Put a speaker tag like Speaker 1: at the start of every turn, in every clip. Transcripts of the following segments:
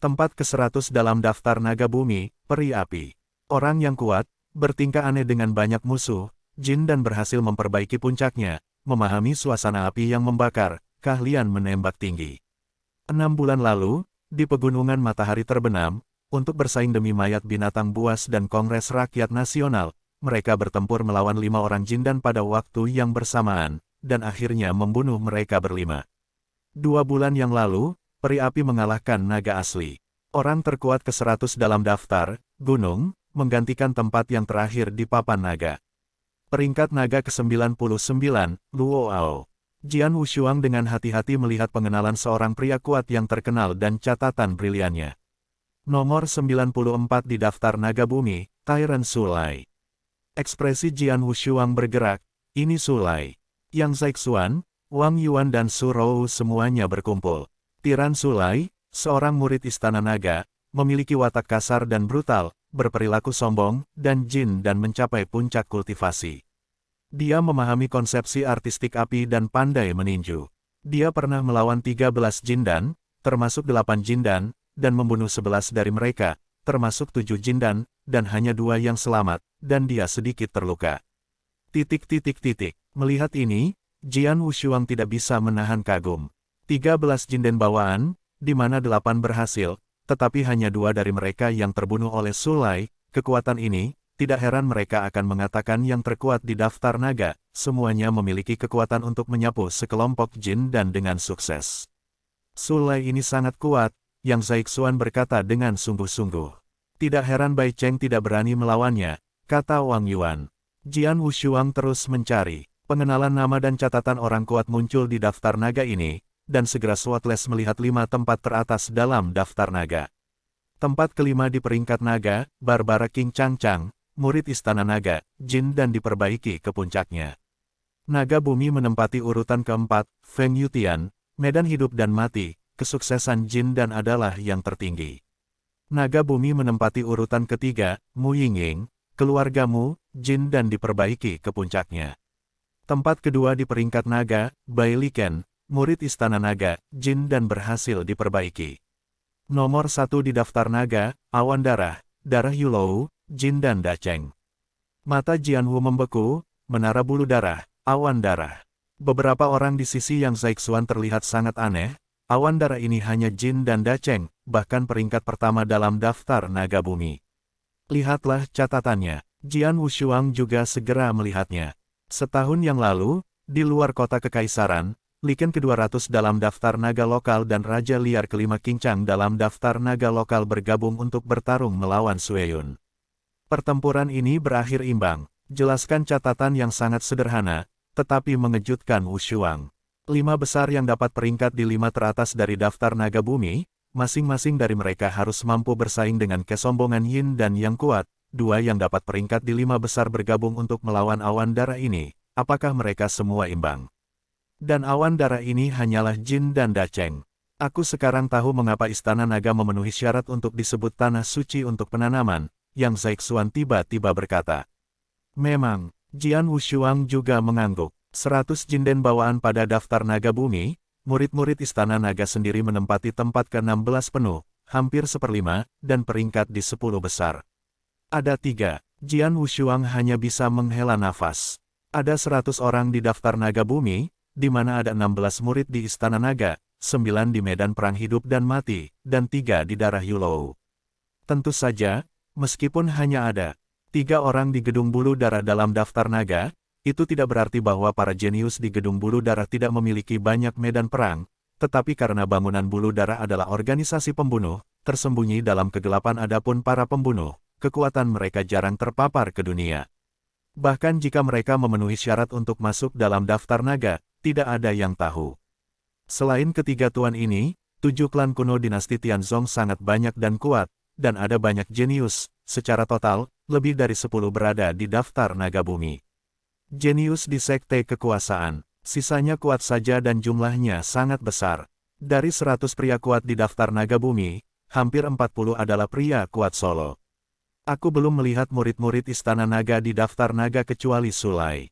Speaker 1: Tempat ke-100 dalam daftar naga bumi, peri api. Orang yang kuat, bertingkah aneh dengan banyak musuh, jin dan berhasil memperbaiki puncaknya, memahami suasana api yang membakar, keahlian menembak tinggi. 6 bulan lalu, di pegunungan matahari terbenam, untuk bersaing demi mayat binatang buas dan Kongres Rakyat Nasional, mereka bertempur melawan 5 orang jin dan pada waktu yang bersamaan, dan akhirnya membunuh mereka berlima. 2 bulan yang lalu, peri api mengalahkan naga asli. Orang terkuat ke-100 dalam daftar, gunung, menggantikan tempat yang terakhir di papan naga. Peringkat naga ke-99, Luo Ao. Jian Wushuang dengan hati-hati melihat pengenalan seorang pria kuat yang terkenal dan catatan briliannya. Nomor 94 di daftar naga bumi, Tyrant Sulai. Ekspresi Jian Wushuang bergerak, ini Sulai. Yang Zaixuan, Wang Yuan dan Su Rou semuanya berkumpul. Tiran Sulai, seorang murid Istana Naga, memiliki watak kasar dan brutal, berperilaku sombong, dan jin dan mencapai puncak kultivasi. Dia memahami konsepsi artistik api dan pandai meninju. Dia pernah melawan 13 jindan, termasuk 8 jindan, dan membunuh 11 dari mereka, termasuk 7 jindan, dan hanya 2 yang selamat, dan dia sedikit terluka. Melihat ini, Jian Wushuang tidak bisa menahan kagum. 13 jinden bawaan, di mana 8 berhasil, tetapi hanya 2 dari mereka yang terbunuh oleh Sulai. Kekuatan ini, tidak heran mereka akan mengatakan yang terkuat di daftar naga, semuanya memiliki kekuatan untuk menyapu sekelompok jin dan dengan sukses. Sulai ini sangat kuat, Yang Zaixuan berkata dengan sungguh-sungguh. Tidak heran Bai Cheng tidak berani melawannya, kata Wang Yuan. Jian Wushuang terus mencari. Pengenalan nama dan catatan orang kuat muncul di daftar naga ini, dan segera Swatless melihat 5 tempat teratas dalam daftar naga. Tempat kelima di peringkat naga, Barbara King Changchang, murid Istana Naga, jin dan diperbaiki ke puncaknya. Naga bumi menempati urutan keempat, Feng Yutian, medan hidup dan mati, kesuksesan jin dan adalah yang tertinggi. Naga bumi menempati urutan ketiga, Mu Yingying, keluargamu, jin dan diperbaiki ke puncaknya. Tempat kedua di peringkat naga, Bai Liken, murid Istana Naga, jin dan berhasil diperbaiki. Nomor 1 di daftar naga, Awan Darah, Darah Yulou, jin dan Dacheng. Mata Jianwu membeku, menara bulu darah, awan darah. Beberapa orang di sisi Yang Zaixuan terlihat sangat aneh, awan darah ini hanya jin dan Dacheng, bahkan peringkat pertama dalam daftar naga bumi. Lihatlah catatannya, Jian Wushuang juga segera melihatnya. Setahun yang lalu, di luar kota Kekaisaran, Liken ke-200 dalam daftar naga lokal dan Raja Liar kelima Qincang dalam daftar naga lokal bergabung untuk bertarung melawan Sueyun. Pertempuran ini berakhir imbang. Jelaskan catatan yang sangat sederhana, tetapi mengejutkan Wushuang. 5 besar yang dapat peringkat di 5 teratas dari daftar naga bumi, masing-masing dari mereka harus mampu bersaing dengan kesombongan Yin dan Yang kuat. 2 yang dapat peringkat di 5 besar bergabung untuk melawan awan darah ini. Apakah mereka semua imbang? Dan awan darah ini hanyalah jin dan Dacheng. Aku sekarang tahu mengapa Istana Naga memenuhi syarat untuk disebut tanah suci untuk penanaman, Yang Zaixuan tiba-tiba berkata. Memang, Jian Wushuang juga mengangguk. 100 jinden bawaan pada daftar naga bumi, murid-murid Istana Naga sendiri menempati tempat ke-16 penuh, hampir 1/5, dan peringkat di 10 besar. Ada 3, Jian Wushuang hanya bisa menghela nafas. Ada 100 orang di daftar naga bumi, di mana ada 16 murid di Istana Naga, 9 di medan perang hidup dan mati, dan 3 di darah Yulou. Tentu saja, meskipun hanya ada 3 orang di gedung bulu darah dalam daftar naga, itu tidak berarti bahwa para jenius di gedung bulu darah tidak memiliki banyak medan perang, tetapi karena bangunan bulu darah adalah organisasi pembunuh, tersembunyi dalam kegelapan adapun para pembunuh, kekuatan mereka jarang terpapar ke dunia. Bahkan jika mereka memenuhi syarat untuk masuk dalam daftar naga, tidak ada yang tahu. Selain ketiga tuan ini, 7 klan kuno dinasti Tianzong sangat banyak dan kuat, dan ada banyak jenius, secara total, lebih dari 10 berada di daftar naga bumi. Jenius di sekte kekuasaan, sisanya kuat saja dan jumlahnya sangat besar. Dari 100 pria kuat di daftar naga bumi, hampir 40 adalah pria kuat solo. Aku belum melihat murid-murid Istana Naga di daftar naga kecuali Sulai.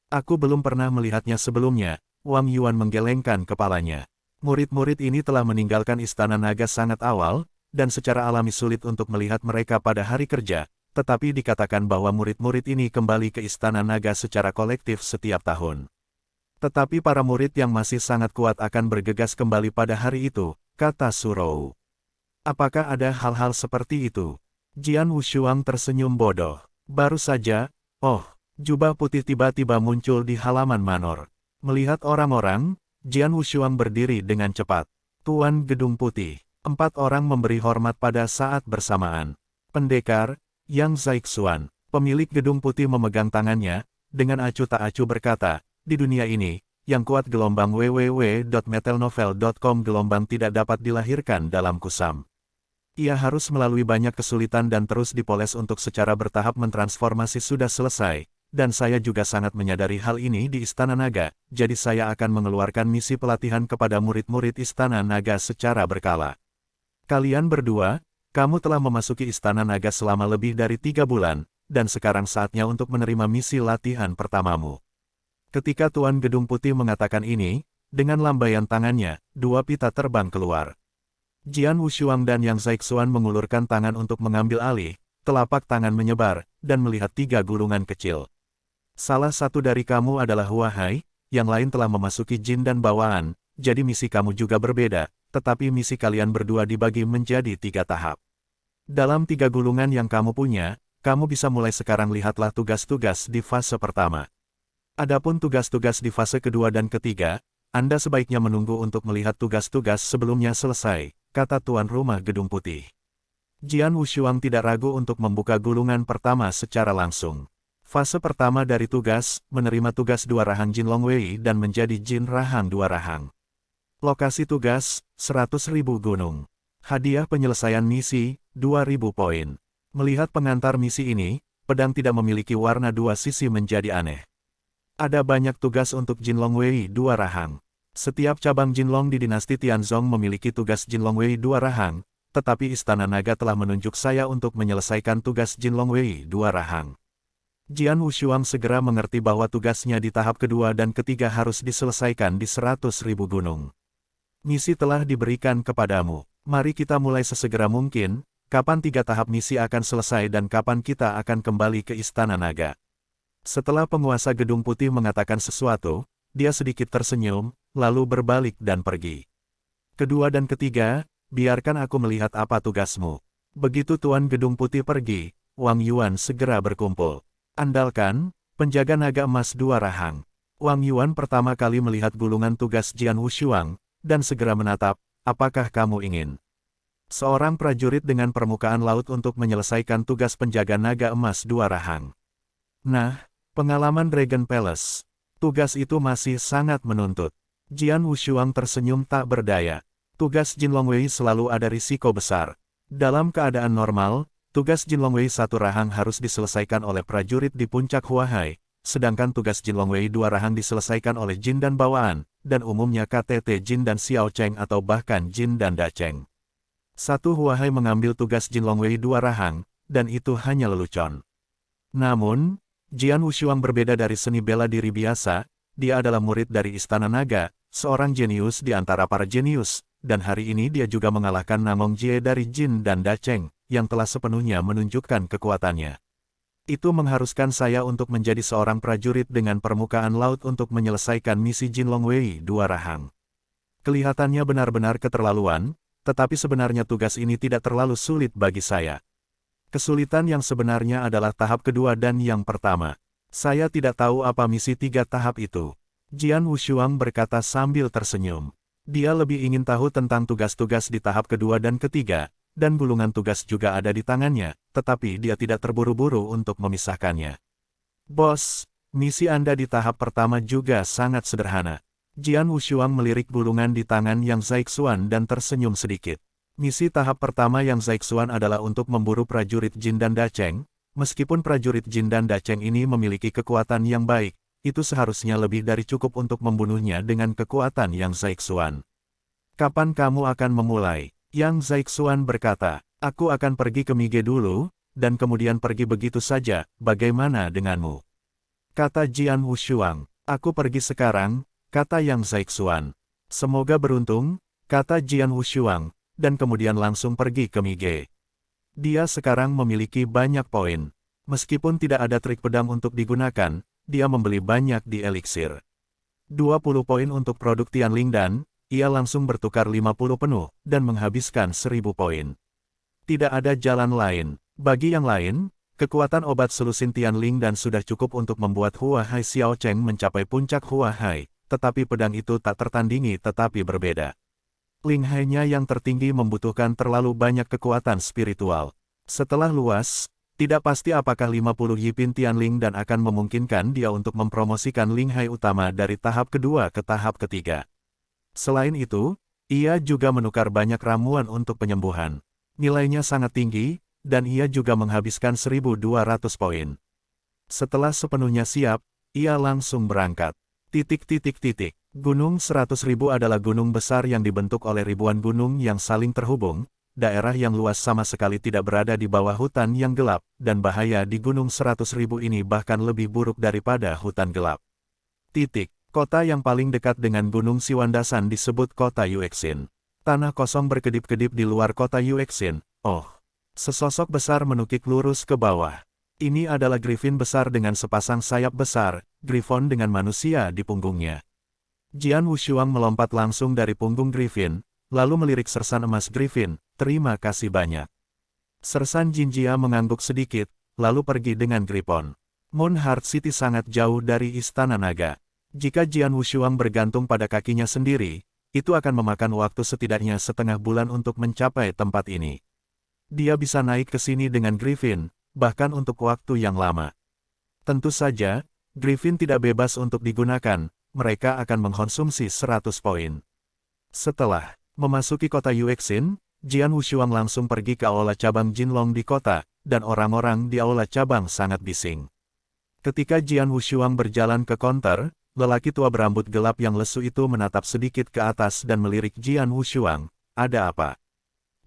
Speaker 1: Aku belum pernah melihatnya sebelumnya, Wang Yuan menggelengkan kepalanya. Murid-murid ini telah meninggalkan Istana Naga sangat awal, dan secara alami sulit untuk melihat mereka pada hari kerja, tetapi dikatakan bahwa murid-murid ini kembali ke Istana Naga secara kolektif setiap tahun. Tetapi para murid yang masih sangat kuat akan bergegas kembali pada hari itu, kata Surou. Apakah ada hal-hal seperti itu? Jian Wushuang tersenyum bodoh. Baru saja, jubah putih tiba-tiba muncul di halaman manor. Melihat orang-orang, Jian Wushuang berdiri dengan cepat. Tuan Gedung Putih. 4 orang memberi hormat pada saat bersamaan. Pendekar, Yang Zaixuan, pemilik Gedung Putih memegang tangannya, dengan acuh tak acuh berkata, di dunia ini, yang kuat gelombang www.metalnovel.com gelombang tidak dapat dilahirkan dalam kusam. Ia harus melalui banyak kesulitan dan terus dipoles untuk secara bertahap mentransformasi sudah selesai, dan saya juga sangat menyadari hal ini di Istana Naga, jadi saya akan mengeluarkan misi pelatihan kepada murid-murid Istana Naga secara berkala. Kalian berdua, kamu telah memasuki Istana Naga selama lebih dari 3 bulan, dan sekarang saatnya untuk menerima misi latihan pertamamu. Ketika Tuan Gedung Putih mengatakan ini, dengan lambaian tangannya, 2 pita terbang keluar. Jian Wushuang dan Yang Zaixuan mengulurkan tangan untuk mengambil alih, telapak tangan menyebar, dan melihat 3 gulungan kecil. Salah satu dari kamu adalah Huahai, yang lain telah memasuki jin dan bawaan, jadi misi kamu juga berbeda, tetapi misi kalian berdua dibagi menjadi 3 tahap. Dalam 3 gulungan yang kamu punya, kamu bisa mulai sekarang lihatlah tugas-tugas di fase pertama. Adapun tugas-tugas di fase kedua dan ketiga, Anda sebaiknya menunggu untuk melihat tugas-tugas sebelumnya selesai, kata Tuan Rumah Gedung Putih. Jian Wushuang tidak ragu untuk membuka gulungan pertama secara langsung. Fase pertama dari tugas, menerima tugas 2 rahang Jin Longwei dan menjadi Jin Rahang 2 rahang. Lokasi tugas, 100.000 gunung. Hadiah penyelesaian misi, 2.000 poin. Melihat pengantar misi ini, pedang tidak memiliki warna 2 sisi menjadi aneh. Ada banyak tugas untuk Jin Longwei 2 rahang. Setiap cabang Jinlong di dinasti Tianzong memiliki tugas Jin Longwei 2 rahang, tetapi Istana Naga telah menunjuk saya untuk menyelesaikan tugas Jin Longwei 2 rahang. Jian Wushuang segera mengerti bahwa tugasnya di tahap kedua dan ketiga harus diselesaikan di 100.000 gunung. Misi telah diberikan kepadamu. Mari kita mulai sesegera mungkin, kapan 3 tahap misi akan selesai dan kapan kita akan kembali ke Istana Naga. Setelah penguasa Gedung Putih mengatakan sesuatu, dia sedikit tersenyum, lalu berbalik dan pergi. Kedua dan ketiga, biarkan aku melihat apa tugasmu. Begitu Tuan Gedung Putih pergi, Wang Yuan segera berkumpul. Andalkan, penjaga naga emas 2 rahang. Wang Yuan pertama kali melihat gulungan tugas Jian Wushuang, dan segera menatap, apakah kamu ingin? Seorang prajurit dengan permukaan laut untuk menyelesaikan tugas penjaga naga emas 2 rahang. Nah, pengalaman Dragon Palace. Tugas itu masih sangat menuntut. Jian Wushuang tersenyum tak berdaya. Tugas Jin Longwei selalu ada risiko besar. Dalam keadaan normal, tugas Jin Longwei 1 rahang harus diselesaikan oleh prajurit di puncak Huahai, sedangkan tugas Jin Longwei 2 rahang diselesaikan oleh Jin dan bawaan, dan umumnya KTT Jin dan Xiao Cheng atau bahkan Jin dan Da Cheng. 1 Huahai mengambil tugas Jin Longwei 2 rahang, dan itu hanya lelucon. Namun, Jian Wushuang berbeda dari seni bela diri biasa, dia adalah murid dari Istana Naga, seorang jenius di antara para jenius, dan hari ini dia juga mengalahkan Namong Jie dari Jin dan Da Cheng, yang telah sepenuhnya menunjukkan kekuatannya. Itu mengharuskan saya untuk menjadi seorang prajurit dengan permukaan laut untuk menyelesaikan misi Jin Longwei 2 rahang. Kelihatannya benar-benar keterlaluan, tetapi sebenarnya tugas ini tidak terlalu sulit bagi saya. Kesulitan yang sebenarnya adalah tahap kedua dan yang pertama. Saya tidak tahu apa misi 3 tahap itu. Jian Wushuang berkata sambil tersenyum. Dia lebih ingin tahu tentang tugas-tugas di tahap kedua dan ketiga, dan gulungan tugas juga ada di tangannya, tetapi dia tidak terburu-buru untuk memisahkannya. Bos, misi Anda di tahap pertama juga sangat sederhana. Jian Wushuang melirik gulungan di tangan Yang Zaixuan dan tersenyum sedikit. Misi tahap pertama Yang Zaixuan adalah untuk memburu prajurit Jin dan Da Cheng. Meskipun prajurit Jin dan Da Cheng ini memiliki kekuatan yang baik, itu seharusnya lebih dari cukup untuk membunuhnya dengan kekuatan Yang Zaixuan. Kapan kamu akan memulai? Yang Zaixuan berkata, aku akan pergi ke Mige dulu, dan kemudian pergi begitu saja, bagaimana denganmu? Kata Jian Wushuang, aku pergi sekarang, kata Yang Zaixuan. Semoga beruntung, kata Jian Wushuang. dan kemudian langsung pergi ke Mige. Dia sekarang memiliki banyak poin. Meskipun tidak ada trik pedang untuk digunakan, dia membeli banyak di Elixir. 20 poin untuk produk Tianling dan, ia langsung bertukar 50 penuh, dan menghabiskan 1000 poin. Tidak ada jalan lain. Bagi yang lain, kekuatan obat selusin Tianling dan sudah cukup untuk membuat Hua Hai Xiao Cheng mencapai puncak Hua Hai, tetapi pedang itu tak tertandingi tetapi berbeda. Ling Hai-nya yang tertinggi membutuhkan terlalu banyak kekuatan spiritual. Setelah luas, tidak pasti apakah 50 Yipin Tianling dan akan memungkinkan dia untuk mempromosikan Ling Hai utama dari tahap kedua ke tahap ketiga. Selain itu, ia juga menukar banyak ramuan untuk penyembuhan. Nilainya sangat tinggi, dan ia juga menghabiskan 1200 poin. Setelah sepenuhnya siap, ia langsung berangkat. Gunung 100.000 adalah gunung besar yang dibentuk oleh ribuan gunung yang saling terhubung, daerah yang luas sama sekali tidak berada di bawah hutan yang gelap, dan bahaya di Gunung 100.000 ini bahkan lebih buruk daripada hutan gelap. Kota yang paling dekat dengan Gunung Siwandasan disebut Kota Yuexin. Tanah kosong berkedip-kedip di luar Kota Yuexin. Oh, sesosok besar menukik lurus ke bawah. Ini adalah Griffin besar dengan sepasang sayap besar, Griffon dengan manusia di punggungnya. Jian Wushuang melompat langsung dari punggung Griffin, lalu melirik sersan emas Griffin, terima kasih banyak. Sersan Jinjia mengangguk sedikit, lalu pergi dengan Griffon. Moon Heart City sangat jauh dari Istana Naga. Jika Jian Wushuang bergantung pada kakinya sendiri, itu akan memakan waktu setidaknya setengah bulan untuk mencapai tempat ini. Dia bisa naik ke sini dengan Griffin, bahkan untuk waktu yang lama. Tentu saja, Griffin tidak bebas untuk digunakan, mereka akan mengkonsumsi 100 poin. Setelah memasuki kota Yuexin, Jian Wushuang langsung pergi ke aula cabang Jinlong di kota, dan orang-orang di aula cabang sangat bising. Ketika Jian Wushuang berjalan ke konter, lelaki tua berambut gelap yang lesu itu menatap sedikit ke atas dan melirik Jian Wushuang. Ada apa?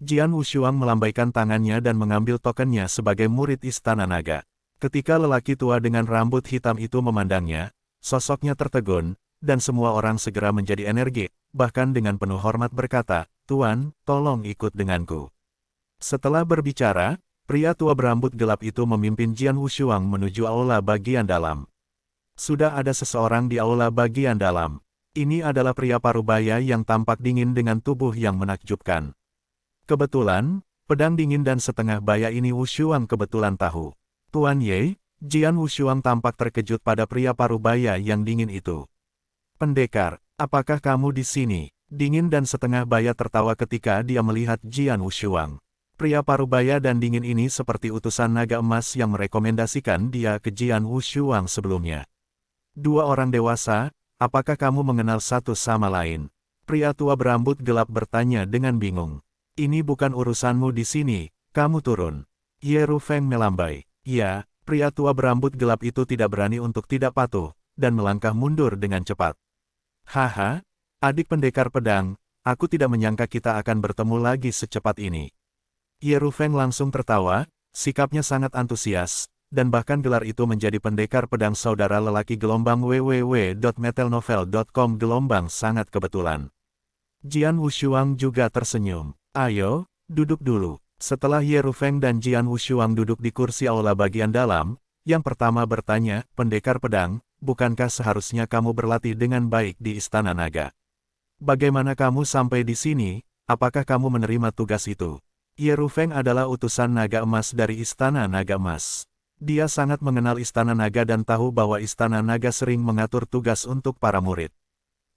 Speaker 1: Jian Wushuang melambaikan tangannya dan mengambil tokennya sebagai murid Istana Naga. Ketika lelaki tua dengan rambut hitam itu memandangnya, sosoknya tertegun, dan semua orang segera menjadi energik, bahkan dengan penuh hormat berkata, "Tuan, tolong ikut denganku." Setelah berbicara, pria tua berambut gelap itu memimpin Jian Wushuang menuju aula bagian dalam. Sudah ada seseorang di aula bagian dalam. Ini adalah pria parubaya yang tampak dingin dengan tubuh yang menakjubkan. Kebetulan, pedang dingin dan setengah baya ini Wushuang kebetulan tahu. Tuan Ye, Jian Wushuang tampak terkejut pada pria parubaya yang dingin itu. Pendekar, apakah kamu di sini? Dingin dan setengah baya tertawa ketika dia melihat Jian Wushuang. Pria parubaya dan dingin ini seperti utusan naga emas yang merekomendasikan dia ke Jian Wushuang sebelumnya. Dua orang dewasa, apakah kamu mengenal satu sama lain? Pria tua berambut gelap bertanya dengan bingung. Ini bukan urusanmu di sini, kamu turun. Ye Rufeng melambai. Ya, pria tua berambut gelap itu tidak berani untuk tidak patuh, dan melangkah mundur dengan cepat. Haha, adik pendekar pedang, aku tidak menyangka kita akan bertemu lagi secepat ini. Ye Rufeng langsung tertawa, sikapnya sangat antusias, dan bahkan gelar itu menjadi pendekar pedang saudara lelaki gelombang www.metalnovel.com gelombang sangat kebetulan. Jian Wushuang juga tersenyum. Ayo, duduk dulu. Setelah Ye Rufeng dan Jian Wushuang duduk di kursi aula bagian dalam, yang pertama bertanya, pendekar pedang, bukankah seharusnya kamu berlatih dengan baik di Istana Naga? Bagaimana kamu sampai di sini, apakah kamu menerima tugas itu? Ye Rufeng adalah utusan naga emas dari Istana Naga Emas. Dia sangat mengenal Istana Naga dan tahu bahwa Istana Naga sering mengatur tugas untuk para murid.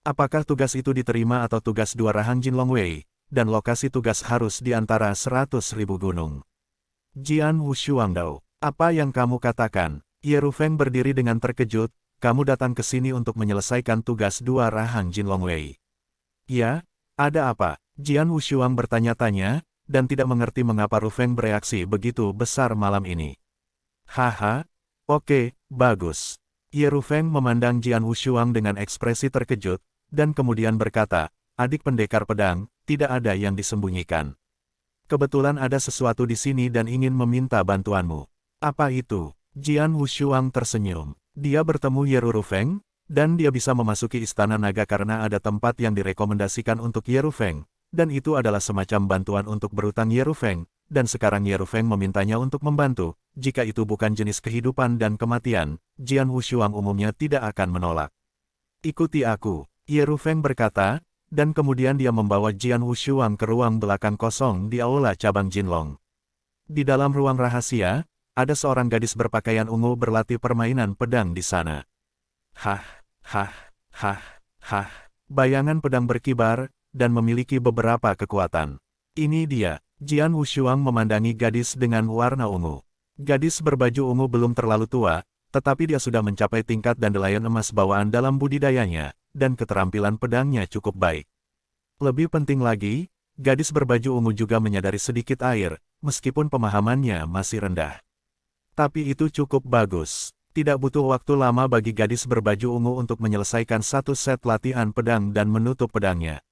Speaker 1: Apakah tugas itu diterima atau tugas dua rahang Jinlong Wei, dan lokasi tugas harus di antara 100.000 gunung. Jian Wushuang Dao, apa yang kamu katakan? Ye Rufeng berdiri dengan terkejut, kamu datang ke sini untuk menyelesaikan tugas dua rahang Jinlong Wei. Ya, ada apa? Jian Wushuang bertanya-tanya, dan tidak mengerti mengapa Rufeng bereaksi begitu besar malam ini. Haha, oke, bagus. Ye Rufeng memandang Jian Wushuang dengan ekspresi terkejut, dan kemudian berkata, adik pendekar pedang, tidak ada yang disembunyikan. Kebetulan ada sesuatu di sini dan ingin meminta bantuanmu. Apa itu? Jian Wushuang tersenyum. Dia bertemu Ye Rufeng, dan dia bisa memasuki Istana Naga karena ada tempat yang direkomendasikan untuk Ye Rufeng, dan itu adalah semacam bantuan untuk berutang Ye Rufeng, dan sekarang Ye Rufeng memintanya untuk membantu. Jika itu bukan jenis kehidupan dan kematian, Jian Wushuang umumnya tidak akan menolak. Ikuti aku, Ye Rufeng berkata, dan kemudian dia membawa Jian Wushuang ke ruang belakang kosong di aula cabang Jinlong. Di dalam ruang rahasia, ada seorang gadis berpakaian ungu berlatih permainan pedang di sana. Hah, hah, hah, hah. Bayangan pedang berkibar, dan memiliki beberapa kekuatan. Ini dia, Jian Wushuang memandangi gadis dengan warna ungu. Gadis berbaju ungu belum terlalu tua, tetapi dia sudah mencapai tingkat dandelion emas bawaan dalam budidayanya, dan keterampilan pedangnya cukup baik. Lebih penting lagi, gadis berbaju ungu juga menyadari sedikit air, meskipun pemahamannya masih rendah. Tapi itu cukup bagus. Tidak butuh waktu lama bagi gadis berbaju ungu untuk menyelesaikan satu set latihan pedang dan menutup pedangnya.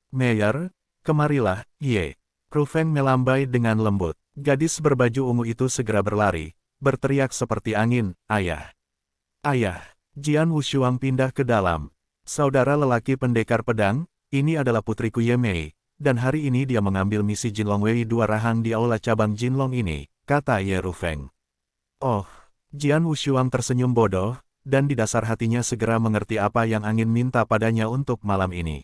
Speaker 1: Mayor, kemarilah, Ye. Rufeng melambai dengan lembut. Gadis berbaju ungu itu segera berlari, berteriak seperti angin, ayah. Ayah, Jian Wushuang pindah ke dalam. Saudara lelaki pendekar pedang, ini adalah putriku Ye Mei, dan hari ini dia mengambil misi Jinlong Wei 2 rahang di aula cabang Jinlong ini, kata Ye Rufeng. Oh. Jian Wushuang tersenyum bodoh, dan di dasar hatinya segera mengerti apa yang angin minta padanya untuk malam ini.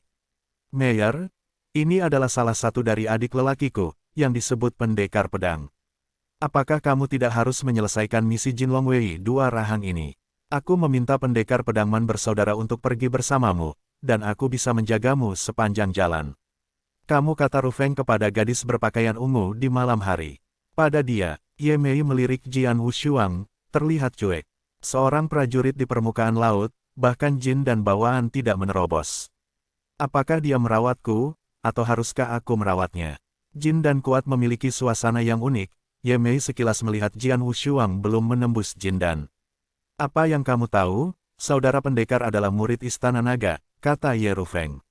Speaker 1: Mayor, ini adalah salah satu dari adik lelakiku, yang disebut pendekar pedang. Apakah kamu tidak harus menyelesaikan misi Jinlong Wei 2 rahang ini? Aku meminta pendekar pedangman bersaudara untuk pergi bersamamu, dan aku bisa menjagamu sepanjang jalan. Kamu, kata Rufeng kepada gadis berpakaian ungu di malam hari. Pada dia, Ye Mei melirik Jian Wushuang, terlihat cuek. Seorang prajurit di permukaan laut, bahkan jin dan bawaan tidak menerobos. Apakah dia merawatku, atau haruskah aku merawatnya? Jin dan kuat memiliki suasana yang unik. Ye Mei sekilas melihat Jian Wushuang belum menembus jin dan. Apa yang kamu tahu? Saudara pendekar adalah murid Istana Naga, kata Ye Rufeng.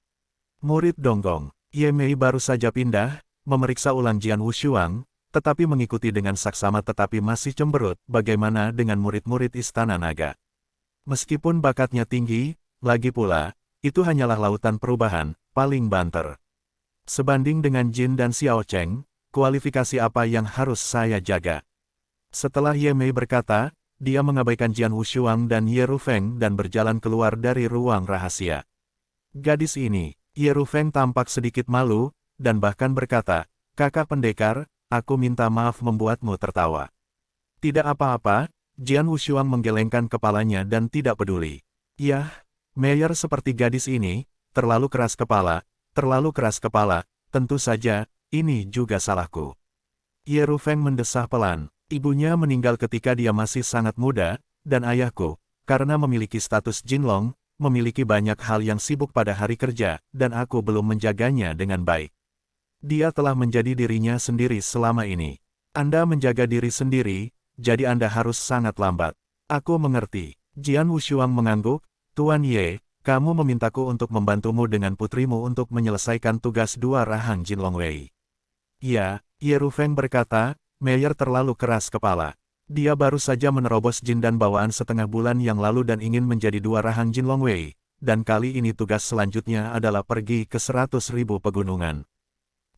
Speaker 1: Murid Donggong. Ye Mei baru saja pindah, memeriksa ulang Jian Wushuang, tetapi mengikuti dengan saksama tetapi masih cemberut, bagaimana dengan murid-murid Istana Naga. Meskipun bakatnya tinggi, lagi pula, itu hanyalah lautan perubahan, paling banter. Sebanding dengan Jin dan Xiao Cheng, kualifikasi apa yang harus saya jaga? Setelah Ye Mei berkata, dia mengabaikan Jian Wushuang dan Ye Rufeng dan berjalan keluar dari ruang rahasia. Gadis ini, Ye Rufeng tampak sedikit malu, dan bahkan berkata, kakak pendekar, aku minta maaf membuatmu tertawa. Tidak apa-apa, Jian Wushuang menggelengkan kepalanya dan tidak peduli. Yah, Mayor seperti gadis ini, terlalu keras kepala, tentu saja, ini juga salahku. Ye Rufeng mendesah pelan, ibunya meninggal ketika dia masih sangat muda, dan ayahku, karena memiliki status Jinlong, memiliki banyak hal yang sibuk pada hari kerja, dan aku belum menjaganya dengan baik. Dia telah menjadi dirinya sendiri selama ini. Anda menjaga diri sendiri, jadi Anda harus sangat lambat. Aku mengerti. Jian Wushuang mengangguk, Tuan Ye, kamu memintaku untuk membantumu dengan putrimu untuk menyelesaikan tugas 2 rahang Jinlong Wei. Ya, Ye Rufeng berkata, Mayor terlalu keras kepala. Dia baru saja menerobos jin dan bawaan setengah bulan yang lalu dan ingin menjadi 2 rahang Jinlong Wei, dan kali ini tugas selanjutnya adalah pergi ke 100.000 pegunungan.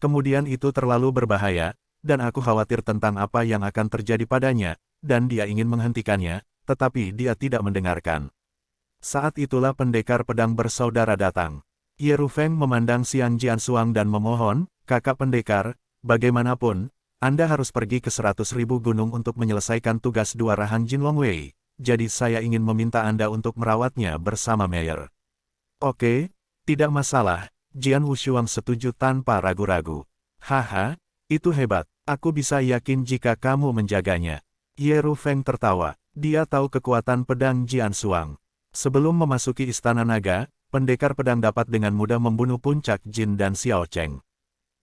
Speaker 1: Kemudian itu terlalu berbahaya, dan aku khawatir tentang apa yang akan terjadi padanya, dan dia ingin menghentikannya, tetapi dia tidak mendengarkan. Saat itulah pendekar pedang bersaudara datang. Ye Rufeng memandang Xiang Jiansuang dan memohon, kakak pendekar, bagaimanapun, Anda harus pergi ke 100.000 gunung untuk menyelesaikan tugas 2 rahang Jinlong Wei, jadi saya ingin meminta Anda untuk merawatnya bersama Mayor. Oke, tidak masalah. Jian Wushuang setuju tanpa ragu-ragu. Haha, itu hebat, aku bisa yakin jika kamu menjaganya. Ye Rufeng tertawa, dia tahu kekuatan pedang Jian Suang. Sebelum memasuki Istana Naga, pendekar pedang dapat dengan mudah membunuh puncak Jin dan Xiao Cheng.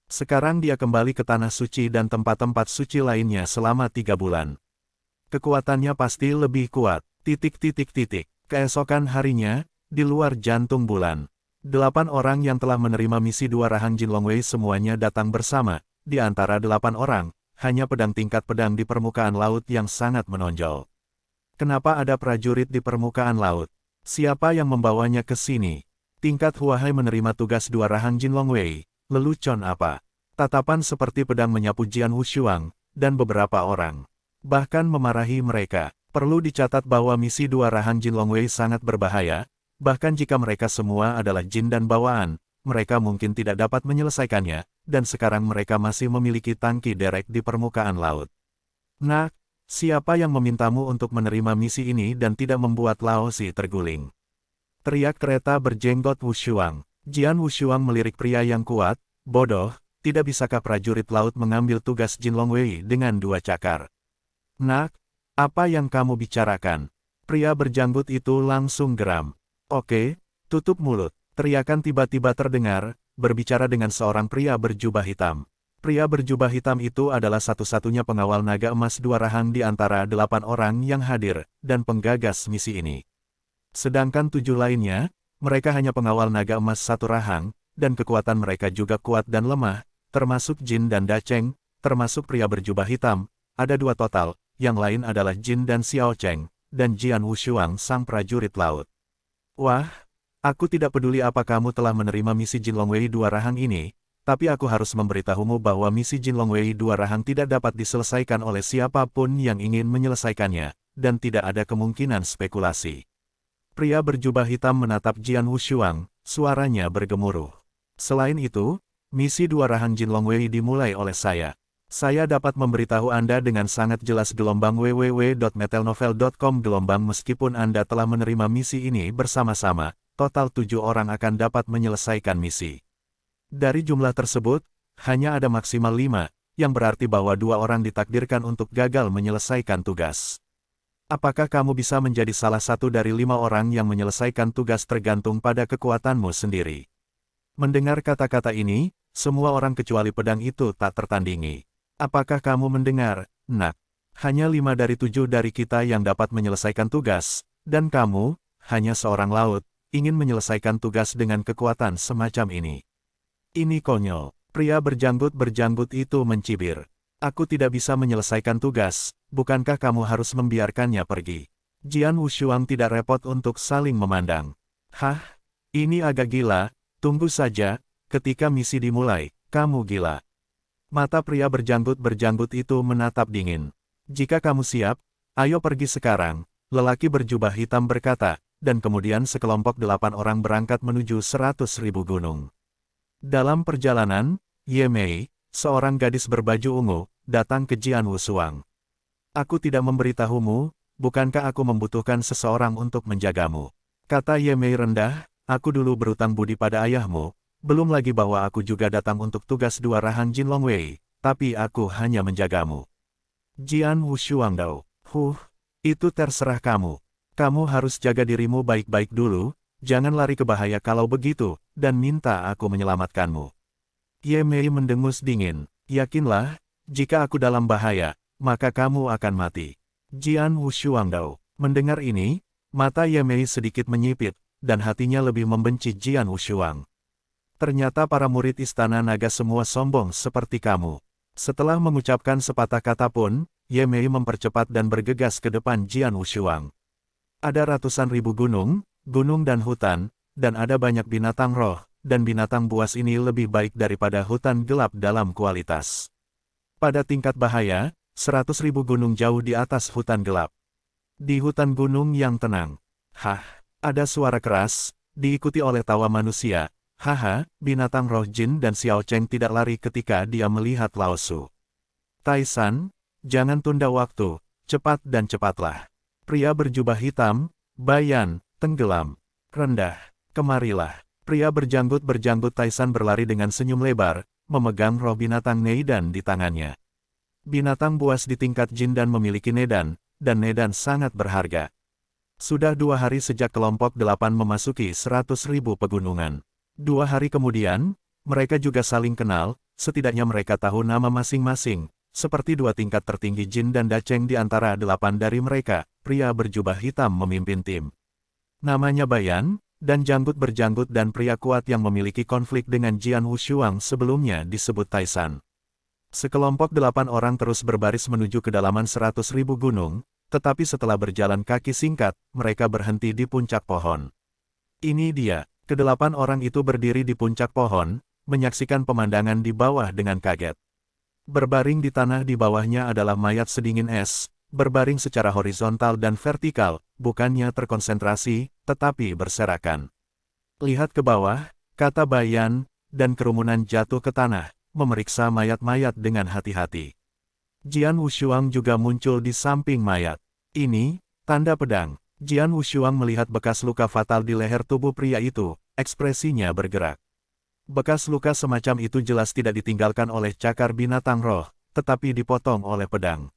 Speaker 1: Sekarang dia kembali ke Tanah Suci dan tempat-tempat suci lainnya selama 3 bulan. Kekuatannya pasti lebih kuat, ... Keesokan harinya, di luar jantung bulan. 8 orang yang telah menerima misi 2 rahang Jinlong Wei semuanya datang bersama. Di antara 8 orang, hanya pedang tingkat pedang di permukaan laut yang sangat menonjol. Kenapa ada prajurit di permukaan laut? Siapa yang membawanya ke sini? Tingkat Huahai menerima tugas 2 rahang Jinlong Wei, Lelucon apa? Tatapan seperti pedang menyapu Jian Wushuang, dan beberapa orang. Bahkan memarahi mereka. Perlu dicatat bahwa misi dua rahang Jin Longwei sangat berbahaya, bahkan jika mereka semua adalah jin dan bawaan, mereka mungkin tidak dapat menyelesaikannya, dan sekarang mereka masih memiliki tangki derek di permukaan laut. Nah, siapa yang memintamu untuk menerima misi ini dan tidak membuat Lao Si terguling? Teriak kereta berjenggot Wushuang. Jian Wushuang melirik pria yang kuat, bodoh, tidak bisakah prajurit laut mengambil tugas Jin Longwei dengan dua cakar? Nak, apa yang kamu bicarakan? Pria berjanggut itu langsung geram. Oke, tutup mulut. Teriakan tiba-tiba terdengar, berbicara dengan seorang pria berjubah hitam. Pria berjubah hitam itu adalah satu-satunya pengawal naga emas dua rahang di antara 8 orang yang hadir, dan penggagas misi ini. Sedangkan 7 lainnya, mereka hanya pengawal naga emas satu rahang, dan kekuatan mereka juga kuat dan lemah, termasuk Jin dan Dacheng, termasuk pria berjubah hitam, ada 2 total, yang lain adalah Jin dan Xiao Cheng, dan Jian Wushuang sang prajurit laut. Wah, aku tidak peduli apa kamu telah menerima misi Jin Longwei dua rahang ini, tapi aku harus memberitahumu bahwa misi Jin Longwei dua rahang tidak dapat diselesaikan oleh siapapun yang ingin menyelesaikannya, dan tidak ada kemungkinan spekulasi. Pria berjubah hitam menatap Jian Wushuang, suaranya bergemuruh. Selain itu, misi dua rahang Jin Longwei dimulai oleh saya. Saya dapat memberitahu Anda dengan sangat jelas gelombang www.metelnovel.com gelombang meskipun Anda telah menerima misi ini bersama-sama, total 7 orang akan dapat menyelesaikan misi. Dari jumlah tersebut, hanya ada maksimal 5, yang berarti bahwa 2 orang ditakdirkan untuk gagal menyelesaikan tugas. Apakah kamu bisa menjadi salah satu dari 5 orang yang menyelesaikan tugas tergantung pada kekuatanmu sendiri? Mendengar kata-kata ini, semua orang kecuali pedang itu tak tertandingi. Apakah kamu mendengar, Nak? Hanya 5 dari 7 dari kita yang dapat menyelesaikan tugas, dan kamu, hanya seorang laut, ingin menyelesaikan tugas dengan kekuatan semacam ini. Ini konyol. Pria berjanggut itu mencibir. Aku tidak bisa menyelesaikan tugas, bukankah kamu harus membiarkannya pergi? Jian Wushuang tidak repot untuk saling memandang. Hah? Ini agak gila, tunggu saja, ketika misi dimulai, kamu gila. Mata pria berjanggut itu menatap dingin. Jika kamu siap, ayo pergi sekarang, lelaki berjubah hitam berkata, dan kemudian sekelompok 8 orang berangkat menuju 100.000 gunung. Dalam perjalanan, Ye Mei, seorang gadis berbaju ungu, datang ke Jian Wushuang. Aku tidak memberitahumu, bukankah aku membutuhkan seseorang untuk menjagamu? Kata Ye Mei rendah, aku dulu berutang budi pada ayahmu, belum lagi bahwa aku juga datang untuk tugas dua rahang Jin Longwei, tapi aku hanya menjagamu. Jian Wushuang Dao, itu terserah kamu. Kamu harus jaga dirimu baik-baik dulu, jangan lari ke bahaya kalau begitu, dan minta aku menyelamatkanmu. Ye Mei mendengus dingin, yakinlah, jika aku dalam bahaya, maka kamu akan mati. Jian Wushuang Dao, mendengar ini, mata Ye Mei sedikit menyipit, dan hatinya lebih membenci Jian Wushuang. Ternyata para murid istana naga semua sombong seperti kamu. Setelah mengucapkan sepatah kata pun, Ye Mei mempercepat dan bergegas ke depan Jian Wushuang. Ada ratusan ribu gunung, dan hutan, dan ada banyak binatang roh, dan binatang buas ini lebih baik daripada hutan gelap dalam kualitas. Pada tingkat bahaya, 100.000 gunung jauh di atas hutan gelap. Di hutan gunung yang tenang, ada suara keras, diikuti oleh tawa manusia. Haha, binatang roh Jin dan Xiao Cheng tidak lari ketika dia melihat Lao Su. Taisan, jangan tunda waktu, cepat dan cepatlah. Pria berjubah hitam, Bayan, tenggelam, rendah, kemarilah. Pria berjanggut Taisan berlari dengan senyum lebar, memegang roh binatang Neidan di tangannya. Binatang buas di tingkat Jin dan memiliki Nedan, dan Nedan sangat berharga. Sudah 2 hari sejak kelompok 8 memasuki 100.000 pegunungan. 2 hari kemudian, mereka juga saling kenal, setidaknya mereka tahu nama masing-masing, seperti 2 tingkat tertinggi Jin dan Dacheng di antara 8 dari mereka, pria berjubah hitam memimpin tim. Namanya Bayan, dan janggut berjanggut dan pria kuat yang memiliki konflik dengan Jian Wushuang sebelumnya disebut Taisan. Sekelompok 8 orang terus berbaris menuju kedalaman 100.000 gunung, tetapi setelah berjalan kaki singkat, mereka berhenti di puncak pohon. Ini dia. Ke-8 orang itu berdiri di puncak pohon, menyaksikan pemandangan di bawah dengan kaget. Berbaring di tanah di bawahnya adalah mayat sedingin es, berbaring secara horizontal dan vertikal, bukannya terkonsentrasi, tetapi berserakan. Lihat ke bawah, kata Bayan, dan kerumunan jatuh ke tanah, memeriksa mayat-mayat dengan hati-hati. Jian Wushuang juga muncul di samping mayat. Ini, tanda pedang. Jian Wushuang melihat bekas luka fatal di leher tubuh pria itu, ekspresinya bergerak. Bekas luka semacam itu jelas tidak ditinggalkan oleh cakar binatang roh, tetapi dipotong oleh pedang.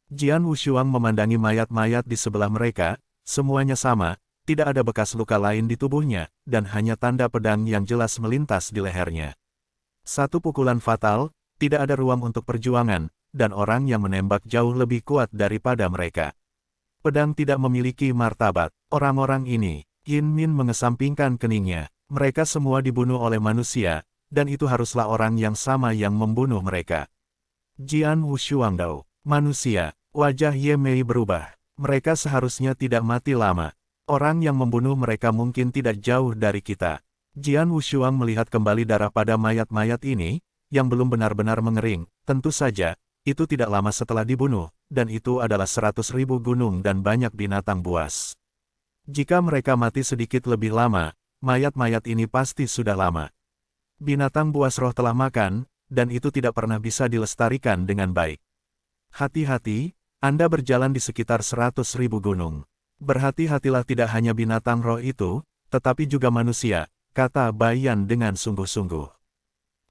Speaker 1: Jian Wushuang memandangi mayat-mayat di sebelah mereka, semuanya sama, tidak ada bekas luka lain di tubuhnya, dan hanya tanda pedang yang jelas melintas di lehernya. Satu pukulan fatal, tidak ada ruang untuk perjuangan, dan orang yang menembak jauh lebih kuat daripada mereka. Pedang tidak memiliki martabat. Orang-orang ini, Yin Min mengesampingkan keningnya. Mereka semua dibunuh oleh manusia, dan itu haruslah orang yang sama yang membunuh mereka. Jian Wushuang Dao, manusia, wajah Ye Mei berubah. Mereka seharusnya tidak mati lama. Orang yang membunuh mereka mungkin tidak jauh dari kita. Jian Wushuang melihat kembali darah pada mayat-mayat ini, yang belum benar-benar mengering. Tentu saja, itu tidak lama setelah dibunuh, dan itu adalah 100.000 gunung dan banyak binatang buas. Jika mereka mati sedikit lebih lama, mayat-mayat ini pasti sudah lama. Binatang buas roh telah makan, dan itu tidak pernah bisa dilestarikan dengan baik. Hati-hati, Anda berjalan di sekitar 100.000 gunung. Berhati-hatilah tidak hanya binatang roh itu, tetapi juga manusia, kata Bayan dengan sungguh-sungguh.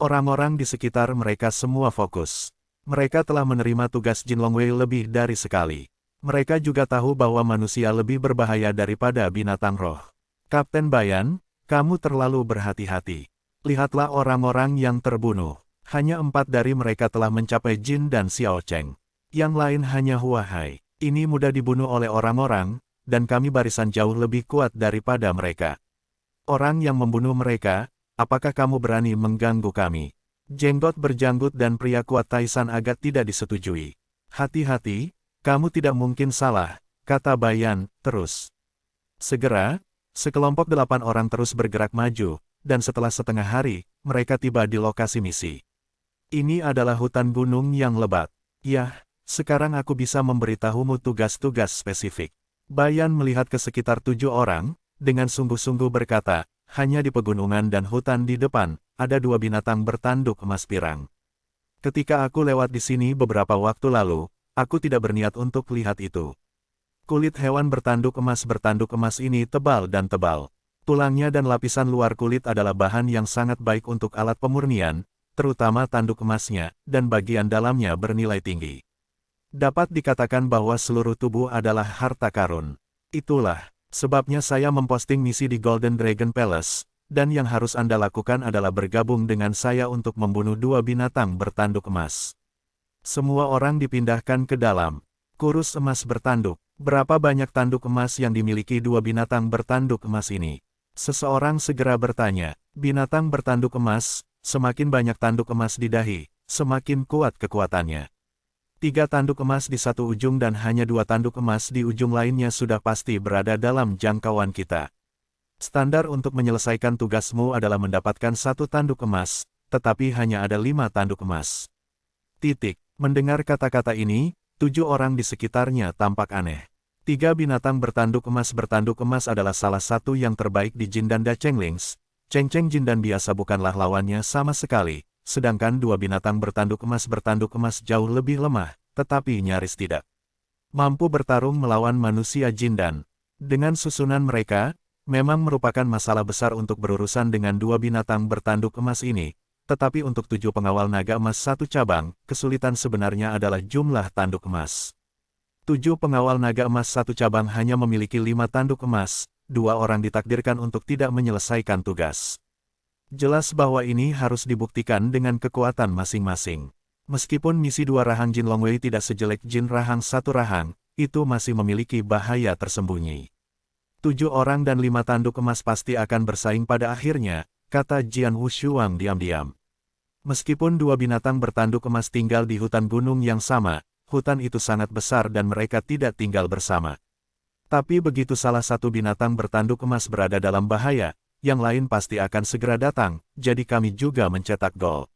Speaker 1: Orang-orang di sekitar mereka semua fokus. Mereka telah menerima tugas Jin Longwei lebih dari sekali. Mereka juga tahu bahwa manusia lebih berbahaya daripada binatang roh. Kapten Bayan, kamu terlalu berhati-hati. Lihatlah orang-orang yang terbunuh. Hanya 4 dari mereka telah mencapai Jin dan Xiao Cheng. Yang lain hanya Hua Hai. Ini mudah dibunuh oleh orang-orang, dan kami barisan jauh lebih kuat daripada mereka. Orang yang membunuh mereka, apakah kamu berani mengganggu kami? Jenggot berjanggut dan pria kuat Taisan agak tidak disetujui. Hati-hati, kamu tidak mungkin salah, kata Bayan, terus. Segera, sekelompok 8 orang terus bergerak maju, dan setelah setengah hari, mereka tiba di lokasi misi. Ini adalah hutan gunung yang lebat. Yah, sekarang aku bisa memberitahumu tugas-tugas spesifik. Bayan melihat ke sekitar 7 orang, dengan sungguh-sungguh berkata, hanya di pegunungan dan hutan di depan, ada 2 binatang bertanduk emas pirang. Ketika aku lewat di sini beberapa waktu lalu, aku tidak berniat untuk lihat itu. Kulit hewan bertanduk emas ini tebal dan tebal. Tulangnya dan lapisan luar kulit adalah bahan yang sangat baik untuk alat pemurnian, terutama tanduk emasnya, dan bagian dalamnya bernilai tinggi. Dapat dikatakan bahwa seluruh tubuh adalah harta karun. Itulah sebabnya saya memposting misi di Golden Dragon Palace, dan yang harus Anda lakukan adalah bergabung dengan saya untuk membunuh 2 binatang bertanduk emas. Semua orang dipindahkan ke dalam kurus emas bertanduk. Berapa banyak tanduk emas yang dimiliki 2 binatang bertanduk emas ini? Seseorang segera bertanya. Binatang bertanduk emas, semakin banyak tanduk emas di dahi, semakin kuat kekuatannya. 3 tanduk emas di satu ujung dan hanya 2 tanduk emas di ujung lainnya sudah pasti berada dalam jangkauan kita. Standar untuk menyelesaikan tugasmu adalah mendapatkan 1 tanduk emas, tetapi hanya ada 5 tanduk emas. Titik. Mendengar kata-kata ini, 7 orang di sekitarnya tampak aneh. 3 binatang bertanduk emas adalah salah satu yang terbaik di Jin dan Da Chenglings. Cheng-Cheng Jin dan biasa bukanlah lawannya sama sekali. Sedangkan 2 binatang bertanduk emas jauh lebih lemah, tetapi nyaris tidak mampu bertarung melawan manusia Jindan. Dengan susunan mereka, memang merupakan masalah besar untuk berurusan dengan 2 binatang bertanduk emas ini, tetapi untuk 7 pengawal naga emas 1 cabang, kesulitan sebenarnya adalah jumlah tanduk emas. 7 pengawal naga emas 1 cabang hanya memiliki 5 tanduk emas, 2 orang ditakdirkan untuk tidak menyelesaikan tugas. Jelas bahwa ini harus dibuktikan dengan kekuatan masing-masing. Meskipun misi 2 rahang Jin Longwei tidak sejelek Jin rahang 1 rahang, itu masih memiliki bahaya tersembunyi. 7 orang dan 5 tanduk emas pasti akan bersaing pada akhirnya, kata Jian Wushuang diam-diam. Meskipun 2 binatang bertanduk emas tinggal di hutan gunung yang sama, hutan itu sangat besar dan mereka tidak tinggal bersama. Tapi begitu salah satu binatang bertanduk emas berada dalam bahaya, yang lain pasti akan segera datang, jadi kami juga mencetak gol.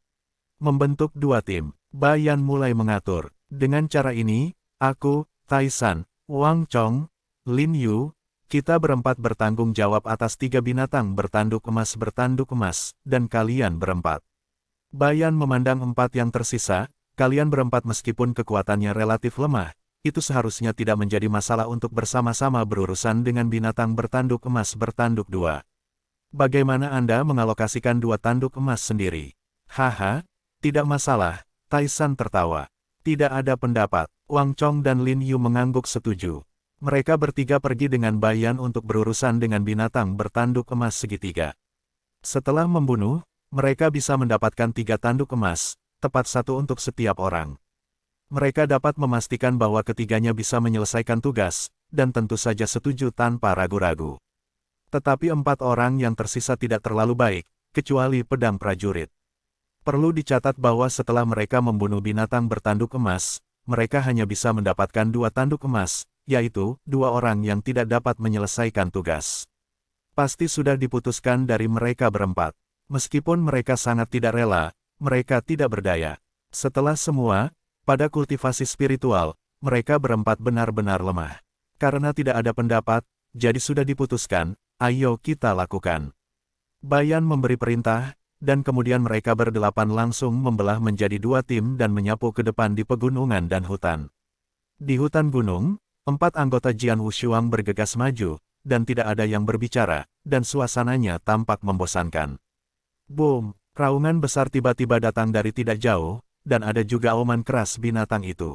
Speaker 1: Membentuk dua tim, Bayan mulai mengatur. Dengan cara ini, aku, Taisan, Wang Chong, Lin Yu, kita berempat bertanggung jawab atas 3 binatang bertanduk emas, dan kalian berempat. Bayan memandang 4 yang tersisa, kalian berempat meskipun kekuatannya relatif lemah, itu seharusnya tidak menjadi masalah untuk bersama-sama berurusan dengan binatang bertanduk emas bertanduk 2. Bagaimana Anda mengalokasikan 2 tanduk emas sendiri? Haha, tidak masalah, Taisan tertawa. Tidak ada pendapat, Wang Chong dan Lin Yu mengangguk setuju. Mereka bertiga pergi dengan Bayan untuk berurusan dengan binatang bertanduk emas segitiga. Setelah membunuh, mereka bisa mendapatkan 3 tanduk emas, tepat 1 untuk setiap orang. Mereka dapat memastikan bahwa ketiganya bisa menyelesaikan tugas, dan tentu saja setuju tanpa ragu-ragu. Tetapi 4 orang yang tersisa tidak terlalu baik, kecuali pedang prajurit. Perlu dicatat bahwa setelah mereka membunuh binatang bertanduk emas, mereka hanya bisa mendapatkan 2 tanduk emas, yaitu 2 orang yang tidak dapat menyelesaikan tugas. Pasti sudah diputuskan dari mereka berempat. Meskipun mereka sangat tidak rela, mereka tidak berdaya. Setelah semua, pada kultivasi spiritual, mereka berempat benar-benar lemah. Karena tidak ada pendapat, jadi sudah diputuskan, ayo kita lakukan. Bayan memberi perintah, dan kemudian mereka berdelapan langsung membelah menjadi 2 tim dan menyapu ke depan di pegunungan dan hutan. Di hutan gunung, 4 anggota Jian Wushuang bergegas maju, dan tidak ada yang berbicara, dan suasananya tampak membosankan. Boom, raungan besar tiba-tiba datang dari tidak jauh, dan ada juga auman keras binatang itu.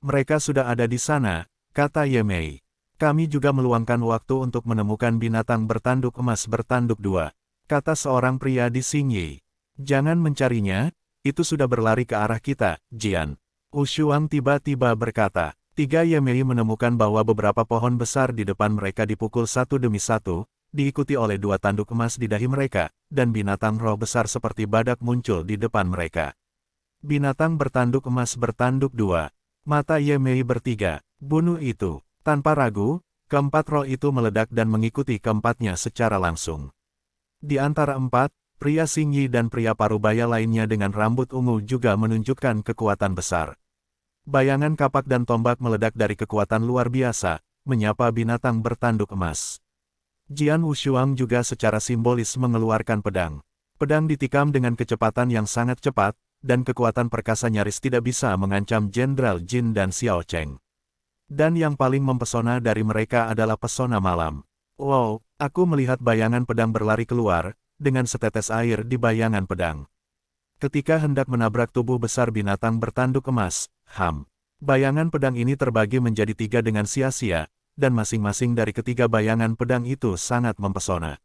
Speaker 1: Mereka sudah ada di sana, kata Ye Mei. Kami juga meluangkan waktu untuk menemukan binatang bertanduk emas bertanduk 2. Kata seorang pria di Xingyi. Jangan mencarinya, itu sudah berlari ke arah kita, Jian. Wushuang tiba-tiba berkata. 3 Ye Mei menemukan bahwa beberapa pohon besar di depan mereka dipukul satu demi satu, diikuti oleh 2 tanduk emas di dahi mereka, dan binatang roh besar seperti badak muncul di depan mereka. Binatang bertanduk emas bertanduk 2. Mata Ye Mei bertiga. Bunuh itu. Tanpa ragu, keempat roh itu meledak dan mengikuti keempatnya secara langsung. Di antara 4, pria Xingyi dan pria parubaya lainnya dengan rambut ungu juga menunjukkan kekuatan besar. Bayangan kapak dan tombak meledak dari kekuatan luar biasa, menyapa binatang bertanduk emas. Jian Wushuang juga secara simbolis mengeluarkan pedang. Pedang ditikam dengan kecepatan yang sangat cepat, dan kekuatan perkasa nyaris tidak bisa mengancam Jenderal Jin dan Xiao Cheng. Dan yang paling mempesona dari mereka adalah pesona malam. Wow, aku melihat bayangan pedang berlari keluar, dengan setetes air di bayangan pedang. Ketika hendak menabrak tubuh besar binatang bertanduk emas, bayangan pedang ini terbagi menjadi 3 dengan sia-sia, dan masing-masing dari ketiga bayangan pedang itu sangat mempesona.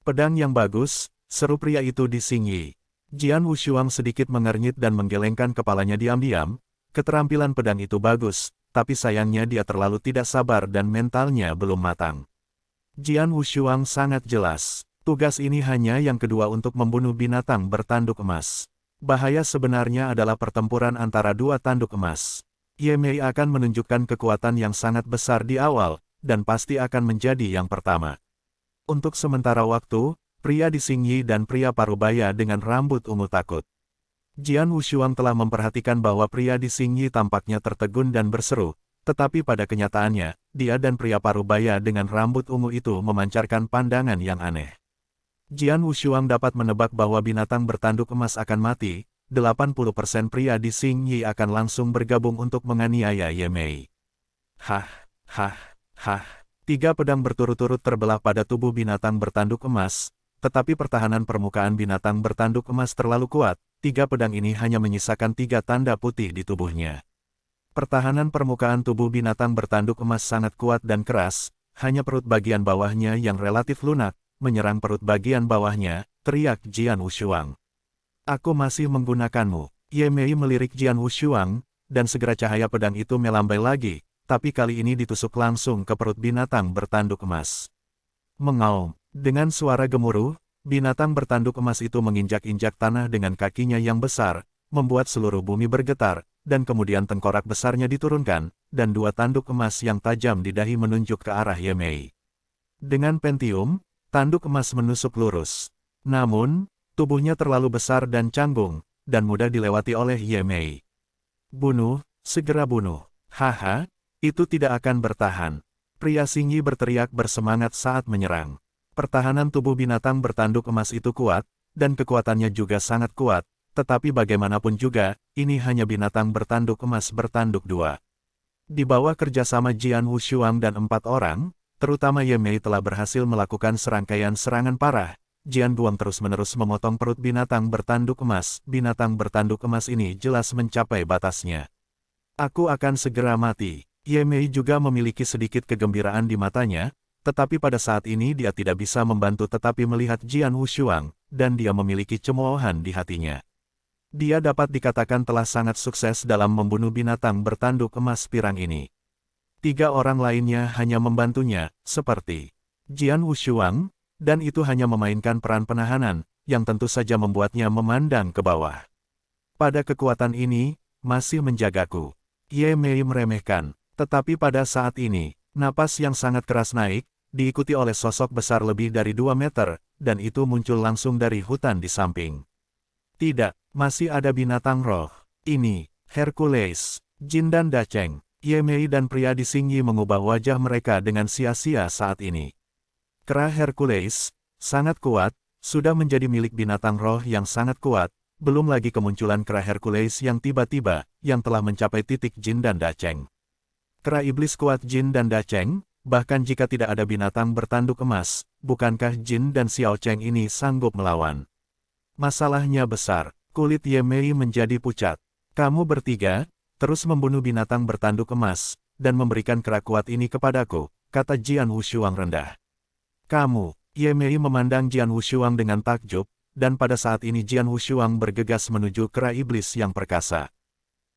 Speaker 1: Pedang yang bagus, seru pria itu di Xingyi. Jian Wushuang sedikit mengernyit dan menggelengkan kepalanya diam-diam, keterampilan pedang itu bagus, tapi sayangnya dia terlalu tidak sabar dan mentalnya belum matang. Jian Wushuang sangat jelas, tugas ini hanya yang kedua untuk membunuh binatang bertanduk emas. Bahaya sebenarnya adalah pertempuran antara 2 tanduk emas. Ye Mei akan menunjukkan kekuatan yang sangat besar di awal, dan pasti akan menjadi yang pertama. Untuk sementara waktu, pria di Xingyi dan pria parubaya dengan rambut ungu takut. Jian Wushuang telah memperhatikan bahwa pria di Xingyi tampaknya tertegun dan berseru, tetapi pada kenyataannya, dia dan pria parubaya dengan rambut ungu itu memancarkan pandangan yang aneh. Jian Wushuang dapat menebak bahwa binatang bertanduk emas akan mati, 80% pria di Xingyi akan langsung bergabung untuk menganiaya Ye Mei. Hah. 3 pedang berturut-turut terbelah pada tubuh binatang bertanduk emas, tetapi pertahanan permukaan binatang bertanduk emas terlalu kuat, 3 pedang ini hanya menyisakan 3 tanda putih di tubuhnya. Pertahanan permukaan tubuh binatang bertanduk emas sangat kuat dan keras, hanya perut bagian bawahnya yang relatif lunak, menyerang perut bagian bawahnya, teriak Jian Wushuang. Aku masih menggunakanmu. Ye Mei melirik Jian Wushuang, dan segera cahaya pedang itu melambai lagi, tapi kali ini ditusuk langsung ke perut binatang bertanduk emas. Mengaum, dengan suara gemuruh, binatang bertanduk emas itu menginjak-injak tanah dengan kakinya yang besar, membuat seluruh bumi bergetar, dan kemudian tengkorak besarnya diturunkan, dan 2 tanduk emas yang tajam di dahi menunjuk ke arah Ye Mei. Dengan Pentium, Tanduk emas menusuk lurus. Namun, tubuhnya terlalu besar dan canggung, dan mudah dilewati oleh Ye Mei. Bunuh, segera bunuh. Haha, itu tidak akan bertahan. Pria Xingyi berteriak bersemangat saat menyerang. Pertahanan tubuh binatang bertanduk emas itu kuat, dan kekuatannya juga sangat kuat, tetapi bagaimanapun juga, ini hanya binatang bertanduk emas bertanduk dua. Di bawah kerjasama Jian Wushuang dan 4 orang, terutama Ye Mei telah berhasil melakukan serangkaian serangan parah. Jian Guang terus-menerus memotong perut binatang bertanduk emas. Binatang bertanduk emas ini jelas mencapai batasnya. Aku akan segera mati. Ye Mei juga memiliki sedikit kegembiraan di matanya, tetapi pada saat ini dia tidak bisa membantu tetapi melihat Jian Wushuang, dan dia memiliki cemoohan di hatinya. Dia dapat dikatakan telah sangat sukses dalam membunuh binatang bertanduk emas pirang ini. 3 orang lainnya hanya membantunya, seperti Jian Wushuang, dan itu hanya memainkan peran penahanan, yang tentu saja membuatnya memandang ke bawah. Pada kekuatan ini, masih menjagaku. Ye Mei meremehkan, tetapi pada saat ini, napas yang sangat keras naik, diikuti oleh sosok besar lebih dari 2 meter, dan itu muncul langsung dari hutan di samping. Tidak, masih ada binatang roh. Ini, Hercules, Jin dan Dacheng. Ye Mei dan pria di Xingyi mengubah wajah mereka dengan sia-sia saat ini. Kera Hercules, sangat kuat, sudah menjadi milik binatang roh yang sangat kuat, belum lagi kemunculan kera Hercules yang tiba-tiba, yang telah mencapai titik Jin dan Dacheng. Kera iblis kuat Jin dan Dacheng, bahkan jika tidak ada binatang bertanduk emas, bukankah Jin dan Xiao Cheng ini sanggup melawan? Masalahnya besar, kulit Ye Mei menjadi pucat. Kamu bertiga, terus membunuh binatang bertanduk emas, dan memberikan kera kuat ini kepadaku, kata Jian Wushuang rendah. Kamu, Ye Mei memandang Jian Wushuang dengan takjub, dan pada saat ini Jian Wushuang bergegas menuju kera iblis yang perkasa.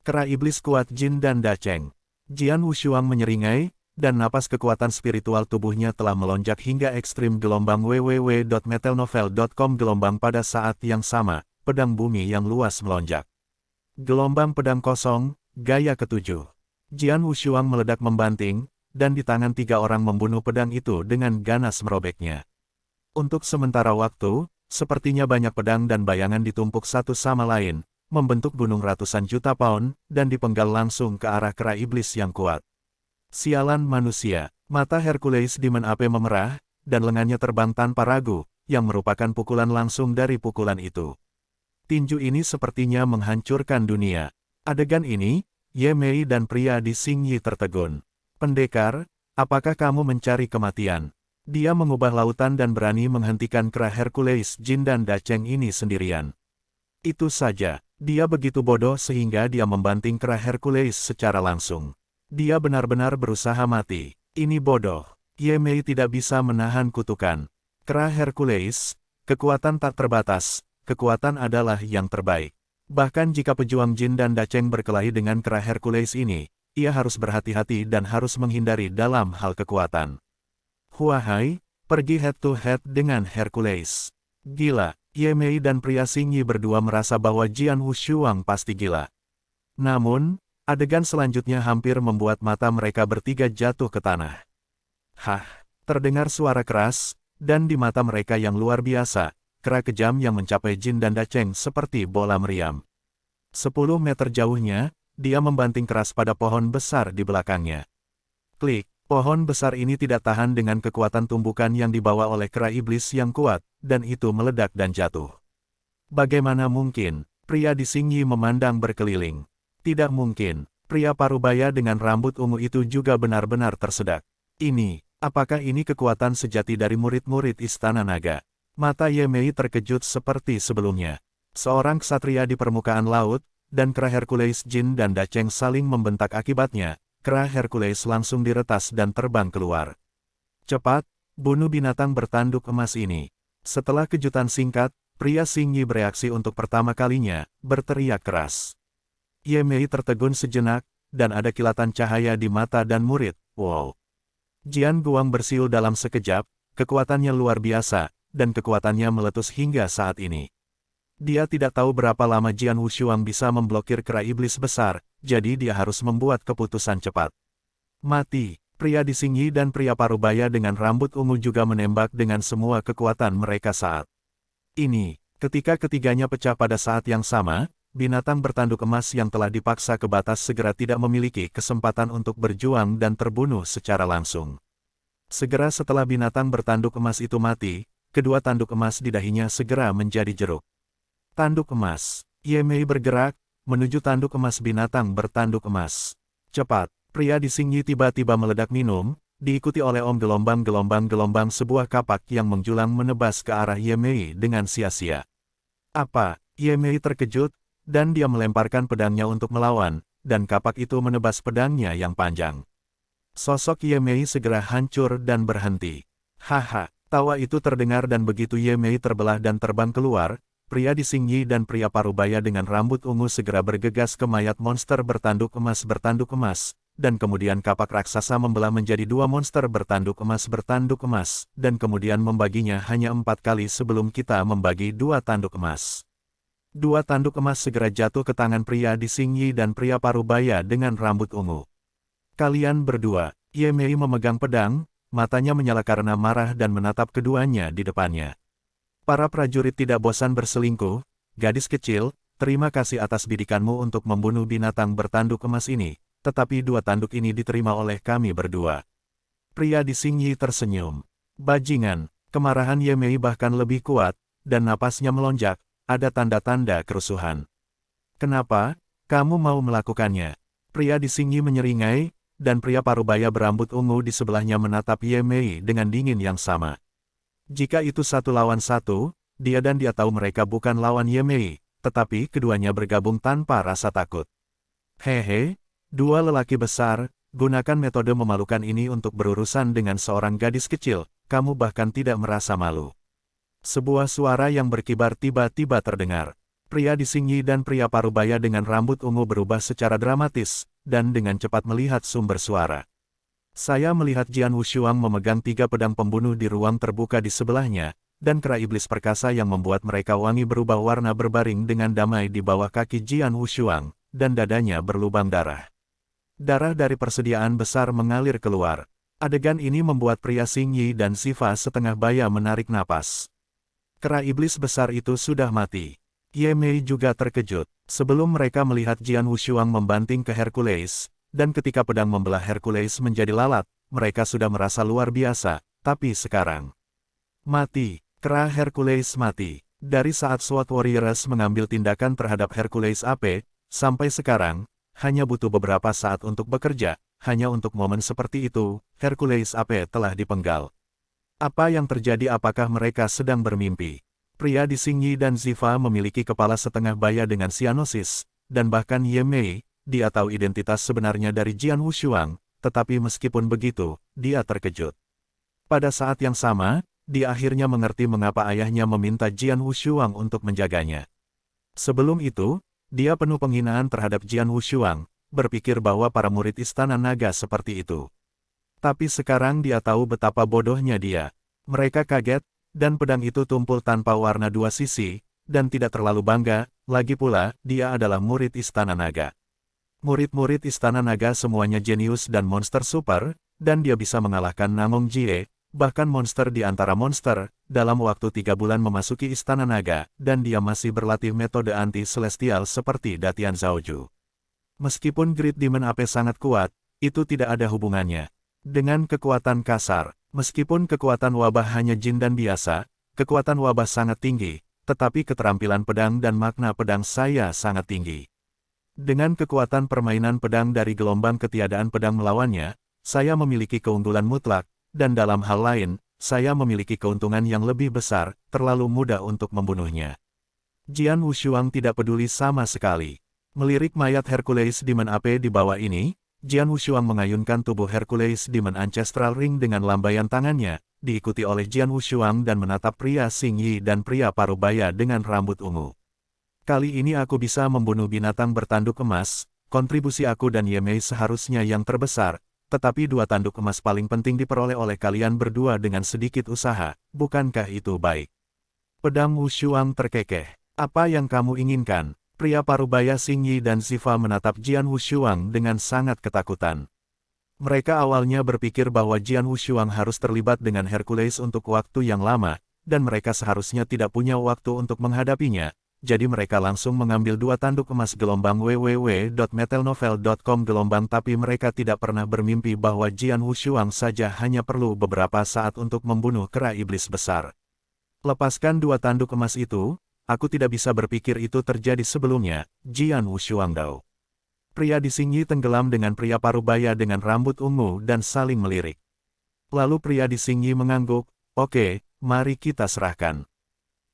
Speaker 1: Kera iblis kuat Jin dan Dacheng. Jian Wushuang menyeringai, dan napas kekuatan spiritual tubuhnya telah melonjak hingga ekstrim gelombang www.metalnovel.com gelombang pada saat yang sama, pedang bumi yang luas melonjak. Gelombang pedang kosong, gaya ketujuh. Jian Wushuang meledak membanting, dan di tangan 3 orang membunuh pedang itu dengan ganas merobeknya. Untuk sementara waktu, sepertinya banyak pedang dan bayangan ditumpuk satu sama lain, membentuk gunung ratusan juta pound, dan dipenggal langsung ke arah kera iblis yang kuat. Sialan manusia, mata Hercules Demon Ape memerah, dan lengannya terbang tanpa ragu, yang merupakan pukulan langsung dari pukulan itu. Tinju ini sepertinya menghancurkan dunia. Adegan ini, Ye Mei dan pria di Xingyi tertegun. Pendekar, apakah kamu mencari kematian? Dia mengubah lautan dan berani menghentikan kera Hercules Jin dan Dacheng ini sendirian. Itu saja, dia begitu bodoh sehingga dia membanting kera Hercules secara langsung. Dia benar-benar berusaha mati. Ini bodoh. Ye Mei tidak bisa menahan kutukan. Kera Hercules, kekuatan tak terbatas, kekuatan adalah yang terbaik. Bahkan jika pejuang Jin dan Dacheng berkelahi dengan kera Hercules ini, ia harus berhati-hati dan harus menghindari dalam hal kekuatan. Huahai, pergi head-to-head dengan Hercules. Gila, Ye Mei dan pria Xingyi berdua merasa bahwa Jian Wushuang pasti gila. Namun, adegan selanjutnya hampir membuat mata mereka bertiga jatuh ke tanah. Hah, terdengar suara keras, dan di mata mereka yang luar biasa, kera kejam yang mencapai Jin dan Dacheng seperti bola meriam. 10 meter jauhnya, dia membanting keras pada pohon besar di belakangnya. Klik, pohon besar ini tidak tahan dengan kekuatan tumbukan yang dibawa oleh kera iblis yang kuat, dan itu meledak dan jatuh. Bagaimana mungkin? Pria di Xingyi memandang berkeliling. Tidak mungkin, pria parubaya dengan rambut ungu itu juga benar-benar tersedak. Ini, apakah ini kekuatan sejati dari murid-murid Istana Naga? Mata Ye Mei terkejut seperti sebelumnya. Seorang ksatria di permukaan laut, dan kera Hercules Jin dan Dacheng saling membentak akibatnya, kera Hercules langsung diretas dan terbang keluar. Cepat, bunuh binatang bertanduk emas ini. Setelah kejutan singkat, pria Xingyi bereaksi untuk pertama kalinya, berteriak keras. Ye Mei tertegun sejenak, dan ada kilatan cahaya di mata dan murid. Wow! Jian Guang bersiul dalam sekejap, kekuatannya luar biasa, dan kekuatannya meletus hingga saat ini. Dia tidak tahu berapa lama Jian Wushuang bisa memblokir kera iblis besar, jadi dia harus membuat keputusan cepat. Mati, Pria di Xingyi dan pria parubaya dengan rambut ungu juga menembak dengan semua kekuatan mereka saat ini. Ketika ketiganya pecah pada saat yang sama, binatang bertanduk emas yang telah dipaksa ke batas segera tidak memiliki kesempatan untuk berjuang dan terbunuh secara langsung. Segera setelah binatang bertanduk emas itu mati, kedua tanduk emas di dahinya segera menjadi jeruk. Tanduk emas. Ye Mei bergerak, menuju tanduk emas binatang bertanduk emas. Cepat, pria di Xingyi tiba-tiba meledak minum, diikuti oleh gelombang-gelombang sebuah kapak yang menjulang menebas ke arah Ye Mei dengan sia-sia. Apa? Ye Mei terkejut, dan dia melemparkan pedangnya untuk melawan, dan kapak itu menebas pedangnya yang panjang. Sosok Ye Mei segera hancur dan berhenti. Haha, tawa itu terdengar dan begitu Ye Mei terbelah dan terbang keluar, pria di Xingyi dan pria parubaya dengan rambut ungu segera bergegas ke mayat monster bertanduk emas, dan kemudian kapak raksasa membelah menjadi dua monster bertanduk emas, dan kemudian membaginya hanya 4 kali sebelum kita membagi dua tanduk emas. Dua tanduk emas segera jatuh ke tangan pria di Xingyi dan pria parubaya dengan rambut ungu. Kalian berdua, Ye Mei memegang pedang, matanya menyala karena marah dan menatap keduanya di depannya. Para prajurit tidak bosan berselingkuh, gadis kecil, terima kasih atas bidikanmu untuk membunuh binatang bertanduk emas ini, tetapi dua tanduk ini diterima oleh kami berdua. Pria di Xingyi tersenyum. Bajingan, kemarahan Ye Mei bahkan lebih kuat, dan napasnya melonjak, ada tanda-tanda kerusuhan. Kenapa, kamu mau melakukannya? Pria di Xingyi menyeringai, dan pria parubaya berambut ungu di sebelahnya menatap Ye Mei dengan dingin yang sama. Jika itu 1 lawan 1, dia dan dia tahu mereka bukan lawan Ye Mei, tetapi keduanya bergabung tanpa rasa takut. Hehe, dua lelaki besar, gunakan metode memalukan ini untuk berurusan dengan seorang gadis kecil, kamu bahkan tidak merasa malu. Sebuah suara yang berkibar tiba-tiba terdengar. Pria di Xingyi dan pria parubaya dengan rambut ungu berubah secara dramatis, dan dengan cepat melihat sumber suara. Saya melihat Jian Wushuang memegang 3 pedang pembunuh di ruang terbuka di sebelahnya, dan kera iblis perkasa yang membuat mereka wangi berubah warna berbaring dengan damai di bawah kaki Jian Wushuang, dan dadanya berlubang darah. Darah dari persediaan besar mengalir keluar. Adegan ini membuat pria Xingyi dan Sifa setengah baya menarik napas. Kera iblis besar itu sudah mati. Ye Mei juga terkejut. Sebelum mereka melihat Jian Wushuang membanting ke Hercules, dan ketika pedang membelah Hercules menjadi lalat, mereka sudah merasa luar biasa, tapi sekarang mati. Kera Hercules mati. Dari saat SWAT Warriors mengambil tindakan terhadap Hercules AP, sampai sekarang, hanya butuh beberapa saat untuk bekerja, hanya untuk momen seperti itu, Hercules AP telah dipenggal. Apa yang terjadi? Apakah mereka sedang bermimpi? Pria di Xingyi dan Ziva memiliki kepala setengah baya dengan sianosis, dan bahkan Ye Mei, dia tahu identitas sebenarnya dari Jian Wushuang, tetapi meskipun begitu, dia terkejut. Pada saat yang sama, dia akhirnya mengerti mengapa ayahnya meminta Jian Wushuang untuk menjaganya. Sebelum itu, dia penuh penghinaan terhadap Jian Wushuang, berpikir bahwa para murid Istana Naga seperti itu. Tapi sekarang dia tahu betapa bodohnya dia. Mereka kaget, dan pedang itu tumpul tanpa warna dua sisi, dan tidak terlalu bangga, lagi pula, dia adalah murid Istana Naga. Murid-murid Istana Naga semuanya jenius dan monster super, dan dia bisa mengalahkan Namong Jie, bahkan monster di antara monster, dalam waktu 3 bulan memasuki Istana Naga, dan dia masih berlatih metode anti-celestial seperti Datian Zhaoju. Meskipun Great Demon AP sangat kuat, itu tidak ada hubungannya dengan kekuatan kasar. Meskipun kekuatan wabah hanya jin dan biasa, kekuatan wabah sangat tinggi, tetapi keterampilan pedang dan makna pedang saya sangat tinggi. Dengan kekuatan permainan pedang dari gelombang ketiadaan pedang melawannya, saya memiliki keunggulan mutlak, dan dalam hal lain, saya memiliki keuntungan yang lebih besar, terlalu mudah untuk membunuhnya. Jian Wushuang tidak peduli sama sekali. Melirik mayat Hercules Demon AP di bawah ini, Jian Wushuang mengayunkan tubuh Hercules Demon Ancestral Ring dengan lambaian tangannya, diikuti oleh Jian Wushuang dan menatap pria Xingyi dan pria parubaya dengan rambut ungu. Kali ini aku bisa membunuh binatang bertanduk emas, kontribusi aku dan Ye Mei seharusnya yang terbesar, tetapi 2 tanduk emas paling penting diperoleh oleh kalian berdua dengan sedikit usaha, bukankah itu baik? Pedang Wushuang terkekeh. Apa yang kamu inginkan? Pria parubaya Xingyi dan Ziva menatap Jian Wushuang dengan sangat ketakutan. Mereka awalnya berpikir bahwa Jian Wushuang harus terlibat dengan Hercules untuk waktu yang lama, dan mereka seharusnya tidak punya waktu untuk menghadapinya, jadi mereka langsung mengambil 2 tanduk emas gelombang www.metalnovel.com gelombang tapi mereka tidak pernah bermimpi bahwa Jian Wushuang saja hanya perlu beberapa saat untuk membunuh kera iblis besar. Lepaskan 2 tanduk emas itu, aku tidak bisa berpikir itu terjadi sebelumnya, Jian Wushuang Dao. Pria di Xingyi tenggelam dengan pria parubaya dengan rambut ungu dan saling melirik. Lalu pria di Xingyi mengangguk, oke, mari kita serahkan.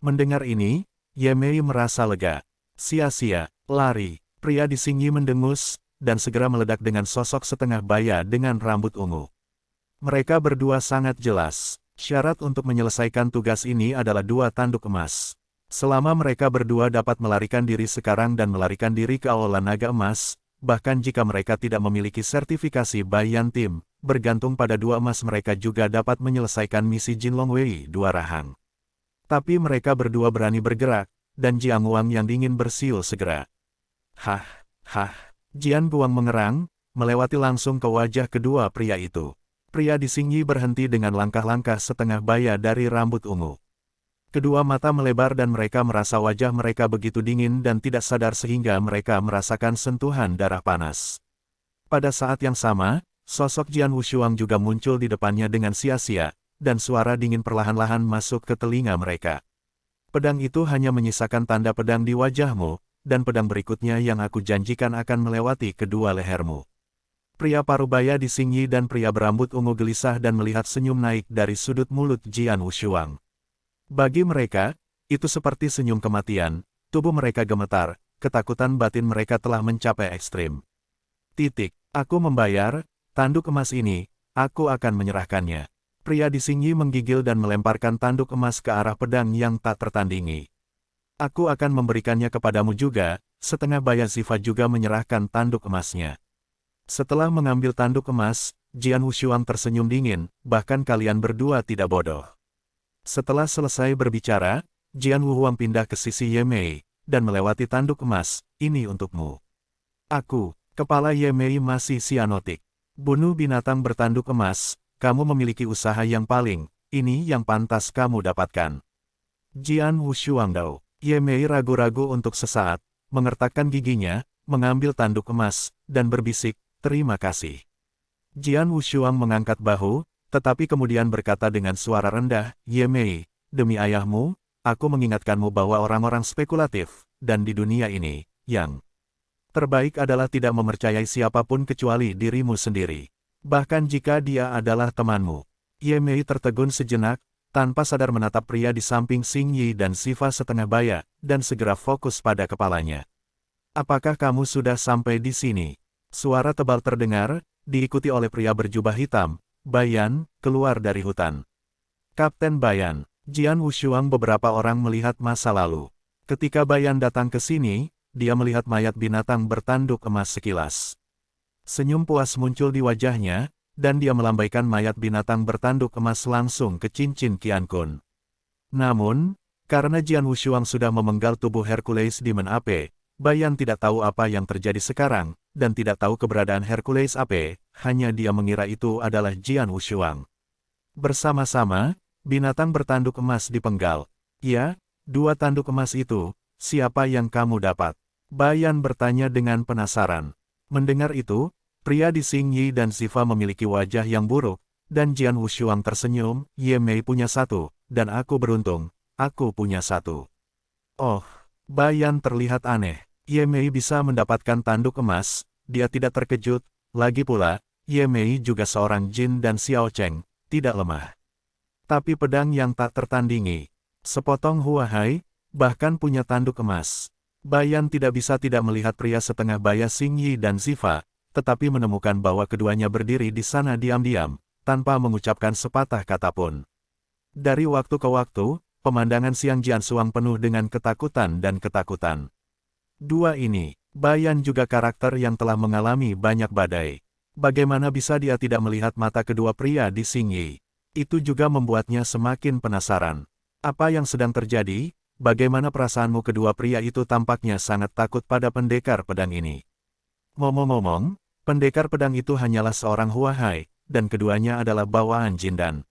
Speaker 1: Mendengar ini, Ye Mei merasa lega. Sia-sia, lari. Pria di Xingyi mendengus, dan segera meledak dengan sosok setengah baya dengan rambut ungu. Mereka berdua sangat jelas. Syarat untuk menyelesaikan tugas ini adalah 2 tanduk emas. Selama mereka berdua dapat melarikan diri sekarang dan melarikan diri ke Aula Naga Emas, bahkan jika mereka tidak memiliki sertifikasi Bayan Tim, bergantung pada 2 emas mereka juga dapat menyelesaikan misi Jinlong Wei 2 Rahang. Tapi mereka berdua berani bergerak, dan Jiang Wang yang dingin bersiul segera. Hah, Jian Guang mengerang, melewati langsung ke wajah kedua pria itu. Pria di Xingyi berhenti dengan langkah-langkah setengah baya dari rambut ungu. Kedua mata melebar dan mereka merasa wajah mereka begitu dingin dan tidak sadar sehingga mereka merasakan sentuhan darah panas. Pada saat yang sama, sosok Jian Wushuang juga muncul di depannya dengan sia-sia, dan suara dingin perlahan-lahan masuk ke telinga mereka. Pedang itu hanya menyisakan tanda pedang di wajahmu, dan pedang berikutnya yang aku janjikan akan melewati kedua lehermu. Pria parubaya di Xingyi dan pria berambut ungu gelisah dan melihat senyum naik dari sudut mulut Jian Wushuang. Bagi mereka, itu seperti senyum kematian, tubuh mereka gemetar, ketakutan batin mereka telah mencapai ekstrim. Aku membayar, tanduk emas ini, aku akan menyerahkannya. Pria di Xingyi menggigil dan melemparkan tanduk emas ke arah pedang yang tak tertandingi. Aku akan memberikannya kepadamu juga, setengah baya Ziva juga menyerahkan tanduk emasnya. Setelah mengambil tanduk emas, Jian Wushuang tersenyum dingin, bahkan kalian berdua tidak bodoh. Setelah selesai berbicara, Jian Wushuang pindah ke sisi Ye Mei, dan melewati tanduk emas, ini untukmu. Kepala Ye Mei masih sianotik. Bunuh binatang bertanduk emas, kamu memiliki usaha yang paling, ini yang pantas kamu dapatkan. Jian Wushuang Dao. Ye Mei ragu-ragu untuk sesaat, mengertakkan giginya, mengambil tanduk emas, dan berbisik, terima kasih. Jian Wushuang mengangkat bahu, tetapi kemudian berkata dengan suara rendah, Ye Mei, demi ayahmu, aku mengingatkanmu bahwa orang-orang spekulatif, dan di dunia ini, yang terbaik adalah tidak mempercayai siapapun kecuali dirimu sendiri. Bahkan jika dia adalah temanmu. Ye Mei tertegun sejenak, tanpa sadar menatap pria di samping Xingyi dan Ziva setengah baya, dan segera fokus pada kepalanya. Apakah kamu sudah sampai di sini? Suara tebal terdengar, diikuti oleh pria berjubah hitam, Bayan, keluar dari hutan. Kapten Bayan, Jian Wushuang beberapa orang melihat masa lalu. Ketika Bayan datang ke sini, dia melihat mayat binatang bertanduk emas sekilas. Senyum puas muncul di wajahnya, dan dia melambaikan mayat binatang bertanduk emas langsung ke cincin Qian Kun. Namun, karena Jian Wushuang sudah memenggal tubuh Hercules Demon AP, Bayan tidak tahu apa yang terjadi sekarang, dan tidak tahu keberadaan Hercules AP, hanya dia mengira itu adalah Jian Wushuang. Bersama-sama, binatang bertanduk emas dipenggal. Ya, 2 tanduk emas itu, siapa yang kamu dapat? Bayan bertanya dengan penasaran. Mendengar itu, pria di Xingyi dan Ziva memiliki wajah yang buruk, dan Jian Wushuang tersenyum, Ye Mei punya 1, dan aku beruntung, aku punya 1. Oh, Bayan terlihat aneh. Ye Mei bisa mendapatkan tanduk emas, dia tidak terkejut, lagi pula, Ye Mei juga seorang jin dan Xiao Cheng, tidak lemah. Tapi pedang yang tak tertandingi, sepotong huahai, bahkan punya tanduk emas. Bayan tidak bisa tidak melihat pria setengah baya Xingyi dan Ziva, tetapi menemukan bahwa keduanya berdiri di sana diam-diam, tanpa mengucapkan sepatah kata pun. Dari waktu ke waktu, pemandangan Siang Jiansuang penuh dengan ketakutan dan ketakutan. 2 ini, Bayan juga karakter yang telah mengalami banyak badai. Bagaimana bisa dia tidak melihat mata kedua pria di Xingyi? Itu juga membuatnya semakin penasaran. Apa yang sedang terjadi? Bagaimana perasaanmu? Kedua pria itu tampaknya sangat takut pada pendekar pedang ini. Ngomong-ngomong, Pendekar pedang itu hanyalah seorang huahai, dan keduanya adalah bawaan Jindan.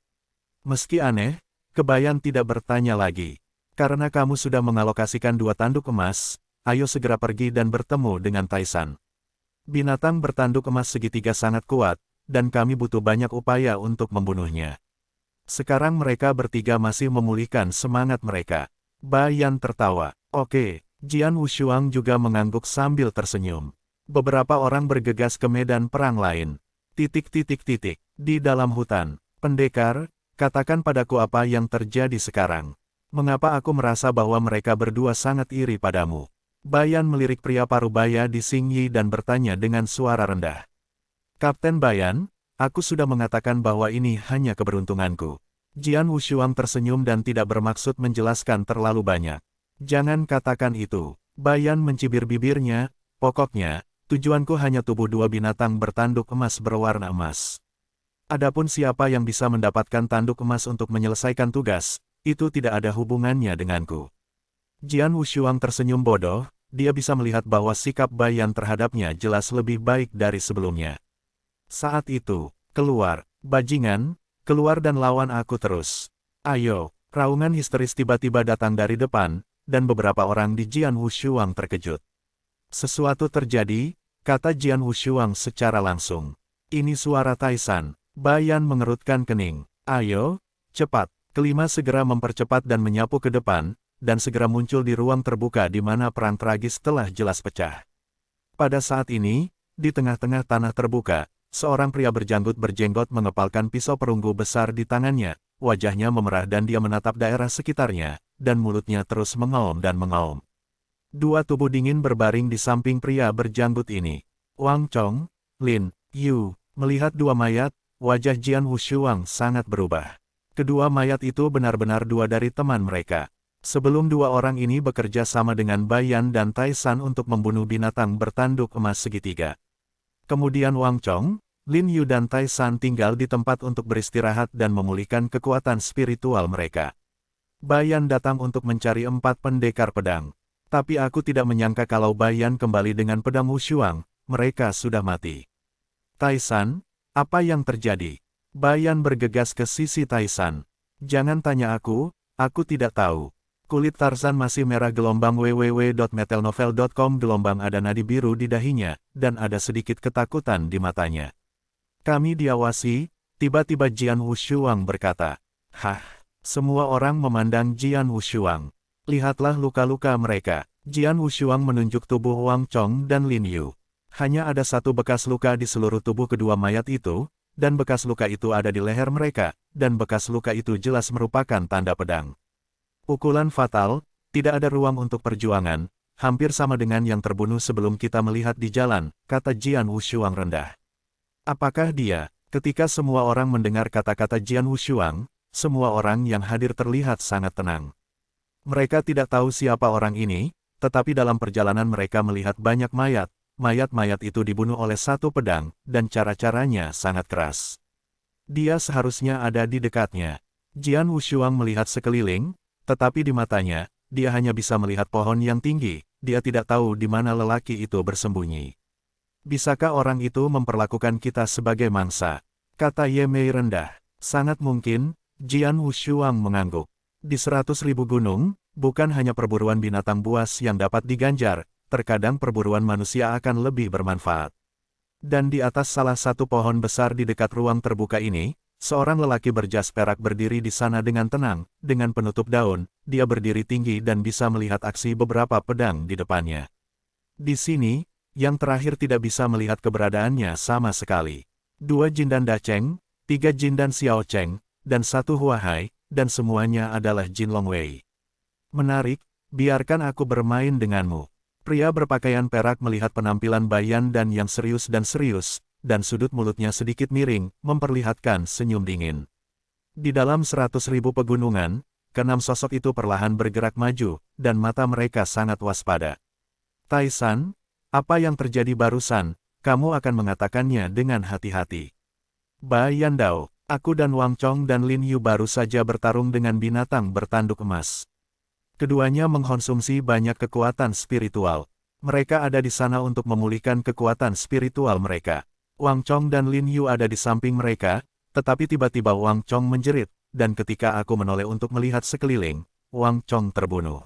Speaker 1: Meski aneh, Kebayan tidak bertanya lagi. Karena kamu sudah mengalokasikan 2 tanduk emas, ayo segera pergi dan bertemu dengan Taisan. Binatang bertanduk emas segitiga sangat kuat, dan kami butuh banyak upaya untuk membunuhnya. Sekarang mereka bertiga masih memulihkan semangat mereka. Bayan tertawa. Oke, Jian Wushuang juga mengangguk sambil tersenyum. Beberapa orang bergegas ke medan perang lain. Di dalam hutan. Pendekar, katakan padaku apa yang terjadi sekarang. Mengapa aku merasa bahwa mereka berdua sangat iri padamu? Bayan melirik pria parubaya di Xingyi dan bertanya dengan suara rendah. Kapten Bayan, aku sudah mengatakan bahwa ini hanya keberuntunganku. Jian Wushuang tersenyum dan tidak bermaksud menjelaskan terlalu banyak. Jangan katakan itu. Bayan mencibir bibirnya, pokoknya, tujuanku hanya tubuh 2 binatang bertanduk emas berwarna emas. Adapun siapa yang bisa mendapatkan tanduk emas untuk menyelesaikan tugas, itu tidak ada hubungannya denganku. Jian Wushuang tersenyum bodoh, dia bisa melihat bahwa sikap Bayan terhadapnya jelas lebih baik dari sebelumnya. Saat itu, keluar, bajingan, keluar dan lawan aku terus. Ayo, raungan histeris tiba-tiba datang dari depan, dan beberapa orang di Jian Wushuang terkejut. Sesuatu terjadi, kata Jian Wushuang secara langsung. Ini suara Taisan. Bayan mengerutkan kening. Ayo, cepat. Kelima segera mempercepat dan menyapu ke depan, dan segera muncul di ruang terbuka di mana perang tragis telah jelas pecah. Pada saat ini, di tengah-tengah tanah terbuka, seorang pria berjanggut berjenggot mengepalkan pisau perunggu besar di tangannya, wajahnya memerah dan dia menatap daerah sekitarnya, dan mulutnya terus mengaum dan mengaum. 2 tubuh dingin berbaring di samping pria berjanggut ini. Wang Chong, Lin Yu, melihat 2 mayat, wajah Jian Wushuang sangat berubah. Kedua mayat itu benar-benar 2 dari teman mereka. Sebelum 2 orang ini bekerja sama dengan Bayan dan Taisan untuk membunuh binatang bertanduk emas segitiga. Kemudian Wang Chong, Lin Yu dan Taisan tinggal di tempat untuk beristirahat dan memulihkan kekuatan spiritual mereka. Bayan datang untuk mencari 4 pendekar pedang. Tapi aku tidak menyangka kalau Bayan kembali dengan pedang Wushuang, mereka sudah mati. Taisan, apa yang terjadi? Bayan bergegas ke sisi Taisan. Jangan tanya aku tidak tahu. Kulit Tarzan masih merah gelombang www.metalnovel.com gelombang ada nadi biru di dahinya, dan ada sedikit ketakutan di matanya. Kami diawasi, tiba-tiba Jian Wushuang berkata. Hah, semua orang memandang Jian Wushuang. Lihatlah luka-luka mereka. Jian Wushuang menunjuk tubuh Wang Chong dan Lin Yu. Hanya ada 1 bekas luka di seluruh tubuh kedua mayat itu, dan bekas luka itu ada di leher mereka, dan bekas luka itu jelas merupakan tanda pedang. Pukulan fatal, tidak ada ruang untuk perjuangan, hampir sama dengan yang terbunuh sebelum kita melihat di jalan, kata Jian Wushuang rendah. Apakah dia? Ketika semua orang mendengar kata-kata Jian Wushuang, semua orang yang hadir terlihat sangat tenang. Mereka tidak tahu siapa orang ini, tetapi dalam perjalanan mereka melihat banyak mayat. Mayat-mayat itu dibunuh oleh 1 pedang, dan cara-caranya sangat keras. Dia seharusnya ada di dekatnya. Jian Wushuang melihat sekeliling, tetapi di matanya, dia hanya bisa melihat pohon yang tinggi, dia tidak tahu di mana lelaki itu bersembunyi. Bisakah orang itu memperlakukan kita sebagai mangsa? Kata Ye Mei rendah. Sangat mungkin, Jian Wushuang mengangguk. Di 100.000 gunung, bukan hanya perburuan binatang buas yang dapat diganjar, terkadang perburuan manusia akan lebih bermanfaat. Dan di atas salah satu pohon besar di dekat ruang terbuka ini, seorang lelaki berjas perak berdiri di sana dengan tenang, dengan penutup daun, dia berdiri tinggi dan bisa melihat aksi beberapa pedang di depannya. Di sini, yang terakhir tidak bisa melihat keberadaannya sama sekali. 2 Jindan Dacheng, 3 Jindan Xiao Cheng, dan 1 Huahai, dan semuanya adalah Jin Longwei. Menarik, biarkan aku bermain denganmu. Pria berpakaian perak melihat penampilan Bayan dan yang serius, dan sudut mulutnya sedikit miring, memperlihatkan senyum dingin. Di dalam 100.000 pegunungan, ke-6 sosok itu perlahan bergerak maju, dan mata mereka sangat waspada. Taisan, apa yang terjadi barusan, kamu akan mengatakannya dengan hati-hati. Bayan Dao, aku dan Wang Chong dan Lin Yu baru saja bertarung dengan binatang bertanduk emas. Keduanya mengkonsumsi banyak kekuatan spiritual. Mereka ada di sana untuk memulihkan kekuatan spiritual mereka. Wang Chong dan Lin Yu ada di samping mereka, tetapi tiba-tiba Wang Chong menjerit, dan ketika aku menoleh untuk melihat sekeliling, Wang Chong terbunuh.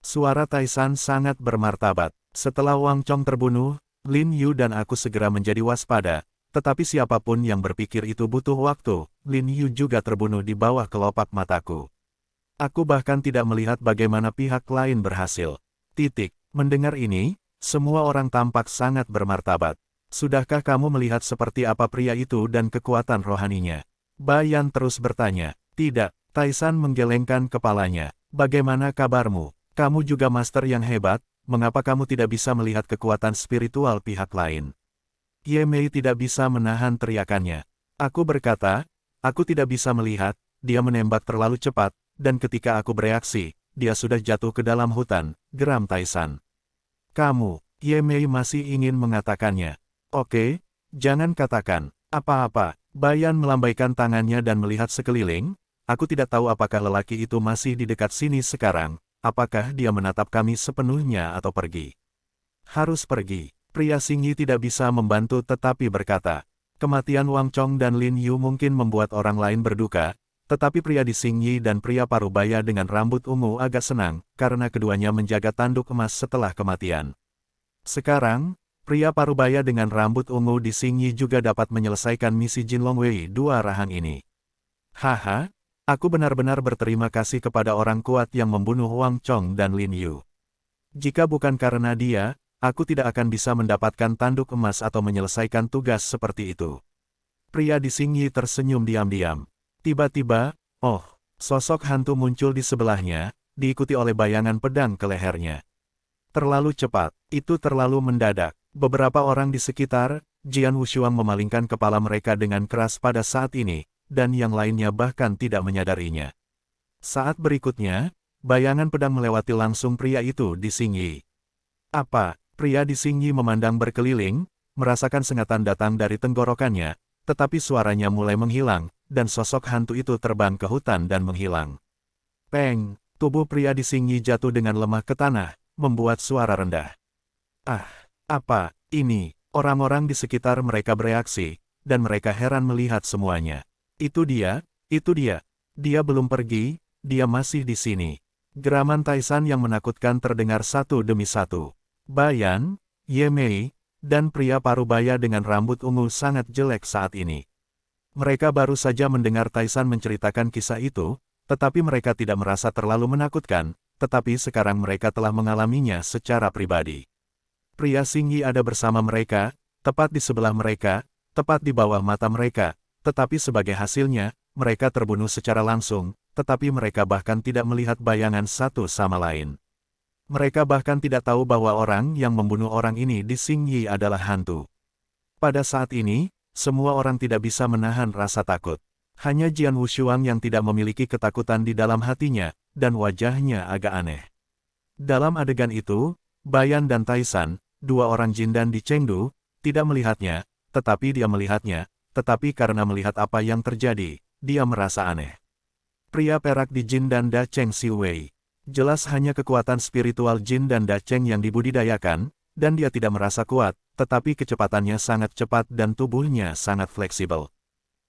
Speaker 1: Suara Taisan sangat bermartabat. Setelah Wang Chong terbunuh, Lin Yu dan aku segera menjadi waspada, tetapi siapapun yang berpikir itu butuh waktu, Lin Yu juga terbunuh di bawah kelopak mataku. Aku bahkan tidak melihat bagaimana pihak lain berhasil. Mendengar ini, semua orang tampak sangat bermartabat. Sudahkah kamu melihat seperti apa pria itu dan kekuatan rohaninya? Bayan terus bertanya. Tidak, Taisan menggelengkan kepalanya. Bagaimana kabarmu? Kamu juga master yang hebat, mengapa kamu tidak bisa melihat kekuatan spiritual pihak lain? Ye Mei tidak bisa menahan teriakannya. Aku berkata, aku tidak bisa melihat, dia menembak terlalu cepat, dan ketika aku bereaksi, dia sudah jatuh ke dalam hutan, geram Taisan. Kamu, Ye Mei masih ingin mengatakannya. Oke, jangan katakan apa-apa. Bayan melambaikan tangannya dan melihat sekeliling. Aku tidak tahu apakah lelaki itu masih di dekat sini sekarang, apakah dia menatap kami sepenuhnya atau pergi. Harus pergi. Pria Xingyi tidak bisa membantu tetapi berkata, kematian Wang Chong dan Lin Yu mungkin membuat orang lain berduka, tetapi pria di Xingyi dan pria Parubaya dengan rambut ungu agak senang, karena keduanya menjaga tanduk emas setelah kematian. Sekarang, pria Parubaya dengan rambut ungu di Xingyi juga dapat menyelesaikan misi Jin Longwei dua rahang ini. Haha, aku benar-benar berterima kasih kepada orang kuat yang membunuh Wang Chong dan Lin Yu. Jika bukan karena dia, aku tidak akan bisa mendapatkan tanduk emas atau menyelesaikan tugas seperti itu. Pria di Xingyi tersenyum diam-diam. Tiba-tiba, sosok hantu muncul di sebelahnya, diikuti oleh bayangan pedang ke lehernya. Terlalu cepat, itu terlalu mendadak. Beberapa orang di sekitar, Jian Wushuang memalingkan kepala mereka dengan keras pada saat ini, dan yang lainnya bahkan tidak menyadarinya. Saat berikutnya, bayangan pedang melewati langsung pria itu di Xingyi. Apa? Pria di Xingyi memandang berkeliling, merasakan sengatan datang dari tenggorokannya, tetapi suaranya mulai menghilang, dan sosok hantu itu terbang ke hutan dan menghilang. Peng! Tubuh pria di Xingyi jatuh dengan lemah ke tanah, membuat suara rendah. Ah! Apa ini? Orang-orang di sekitar mereka bereaksi, dan mereka heran melihat semuanya. Itu dia, itu dia. Dia belum pergi, dia masih di sini. Geraman Taisan yang menakutkan terdengar satu demi satu. Bayan, Ye Mei, dan pria Parubaya dengan rambut ungu sangat jelek saat ini. Mereka baru saja mendengar Taisan menceritakan kisah itu, tetapi mereka tidak merasa terlalu menakutkan, tetapi sekarang mereka telah mengalaminya secara pribadi. Pria Xingyi ada bersama mereka, tepat di sebelah mereka, tepat di bawah mata mereka, tetapi sebagai hasilnya, mereka terbunuh secara langsung, tetapi mereka bahkan tidak melihat bayangan satu sama lain. Mereka bahkan tidak tahu bahwa orang yang membunuh orang ini di Xingyi adalah hantu. Pada saat ini, semua orang tidak bisa menahan rasa takut. Hanya Jian Wushuang yang tidak memiliki ketakutan di dalam hatinya, dan wajahnya agak aneh. Dalam adegan itu, Bayan dan Taisan, dua orang Jindan di Chengdu, tidak melihatnya, tetapi dia melihatnya, tetapi karena melihat apa yang terjadi, dia merasa aneh. Pria perak di Jin dan Da Cheng Si Wei. Jelas hanya kekuatan spiritual Jin dan Da Cheng yang dibudidayakan, dan dia tidak merasa kuat, tetapi kecepatannya sangat cepat dan tubuhnya sangat fleksibel.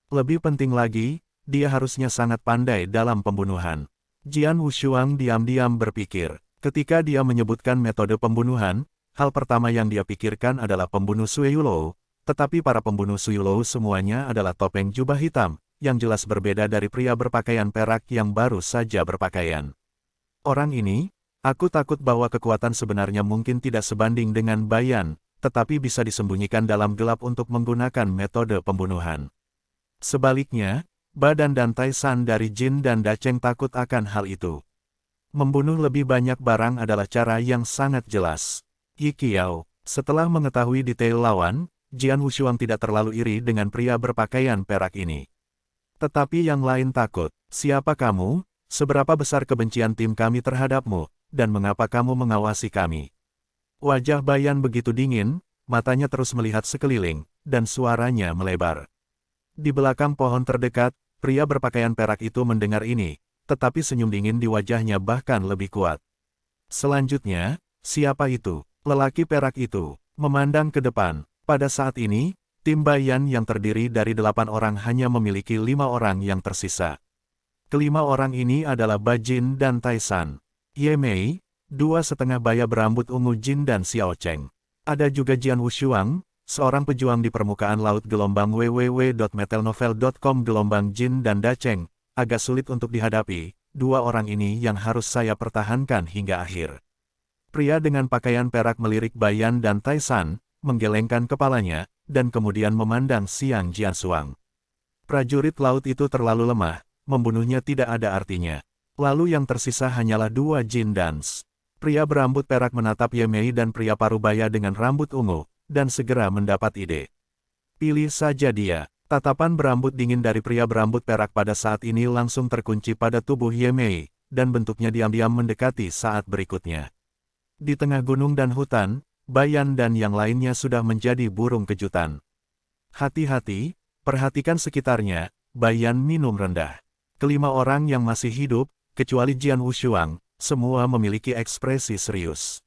Speaker 1: Lebih penting lagi, dia harusnya sangat pandai dalam pembunuhan. Jian Wushuang diam-diam berpikir. Ketika dia menyebutkan metode pembunuhan, hal pertama yang dia pikirkan adalah pembunuh Sui Yulou, tetapi para pembunuh Sui Yulou semuanya adalah topeng jubah hitam, yang jelas berbeda dari pria berpakaian perak yang baru saja berpakaian. Orang ini, aku takut bahwa kekuatan sebenarnya mungkin tidak sebanding dengan Bayan, tetapi bisa disembunyikan dalam gelap untuk menggunakan metode pembunuhan. Sebaliknya, Badan dan Taisan dari Jin dan Da Cheng takut akan hal itu. Membunuh lebih banyak barang adalah cara yang sangat jelas. Yi Qiao, setelah mengetahui detail lawan, Jian Wushuang tidak terlalu iri dengan pria berpakaian perak ini. Tetapi yang lain takut. Siapa kamu? Seberapa besar kebencian tim kami terhadapmu, dan mengapa kamu mengawasi kami? Wajah Bayan begitu dingin, matanya terus melihat sekeliling, dan suaranya melebar. Di belakang pohon terdekat, pria berpakaian perak itu mendengar ini, tetapi senyum dingin di wajahnya bahkan lebih kuat. Selanjutnya, siapa itu? Lelaki perak itu memandang ke depan. Pada saat ini, tim Bayan yang terdiri dari 8 orang hanya memiliki 5 orang yang tersisa. Kelima orang ini adalah Bajin dan Taisan. Ye Mei, 2,5 baya berambut ungu Jin dan Xiao Cheng. Ada juga Jian Wushuang, seorang pejuang di permukaan laut gelombang www.metalnovel.com gelombang Jin dan Da Cheng. Agak sulit untuk dihadapi, dua orang ini yang harus saya pertahankan hingga akhir. Pria dengan pakaian perak melirik Bayan dan Taisan, menggelengkan kepalanya, dan kemudian memandang Xiang Jiansuang. Prajurit laut itu terlalu lemah, membunuhnya tidak ada artinya. Lalu yang tersisa hanyalah 2 Jin Dans. Pria berambut perak menatap Ye Mei dan pria parubaya dengan rambut ungu, dan segera mendapat ide. Pilih saja dia. Tatapan berambut dingin dari pria berambut perak pada saat ini langsung terkunci pada tubuh Ye Mei, dan bentuknya diam-diam mendekati saat berikutnya. Di tengah gunung dan hutan, Bayan dan yang lainnya sudah menjadi burung kejutan. Hati-hati, perhatikan sekitarnya, Bayan minum rendah. Kelima orang yang masih hidup, kecuali Jian Wushuang, semua memiliki ekspresi serius.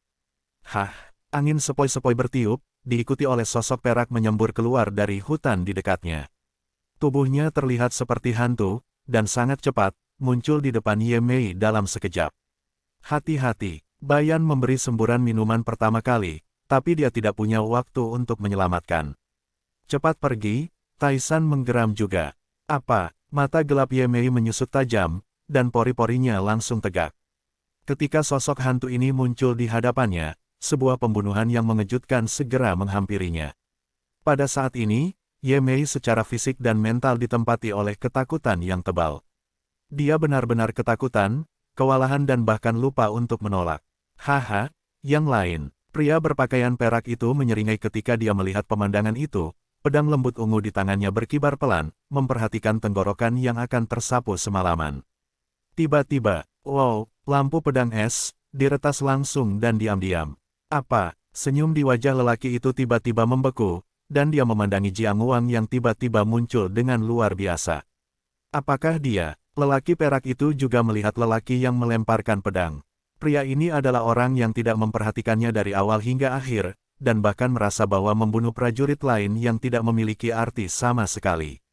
Speaker 1: Hah, angin sepoi-sepoi bertiup, diikuti oleh sosok perak menyembur keluar dari hutan di dekatnya. Tubuhnya terlihat seperti hantu, dan sangat cepat, muncul di depan Ye Mei dalam sekejap. Hati-hati, Bayan memberi semburan minuman pertama kali, tapi dia tidak punya waktu untuk menyelamatkan. Cepat pergi, Taisan menggeram juga. Apa? Mata gelap Ye Mei menyusut tajam, dan pori-porinya langsung tegak. Ketika sosok hantu ini muncul di hadapannya, sebuah pembunuhan yang mengejutkan segera menghampirinya. Pada saat ini, Ye Mei secara fisik dan mental ditempati oleh ketakutan yang tebal. Dia benar-benar ketakutan, kewalahan dan bahkan lupa untuk menolak. Haha, yang lain. Pria berpakaian perak itu menyeringai ketika dia melihat pemandangan itu, pedang lembut ungu di tangannya berkibar pelan, memperhatikan tenggorokan yang akan tersapu semalaman. Tiba-tiba, wow, lampu pedang es, diretas langsung dan diam-diam. Apa? Senyum di wajah lelaki itu tiba-tiba membeku, dan dia memandangi Jiang Wang yang tiba-tiba muncul dengan luar biasa. Apakah dia, lelaki perak itu juga melihat lelaki yang melemparkan pedang? Pria ini adalah orang yang tidak memperhatikannya dari awal hingga akhir, dan bahkan merasa bahwa membunuh prajurit lain yang tidak memiliki arti sama sekali.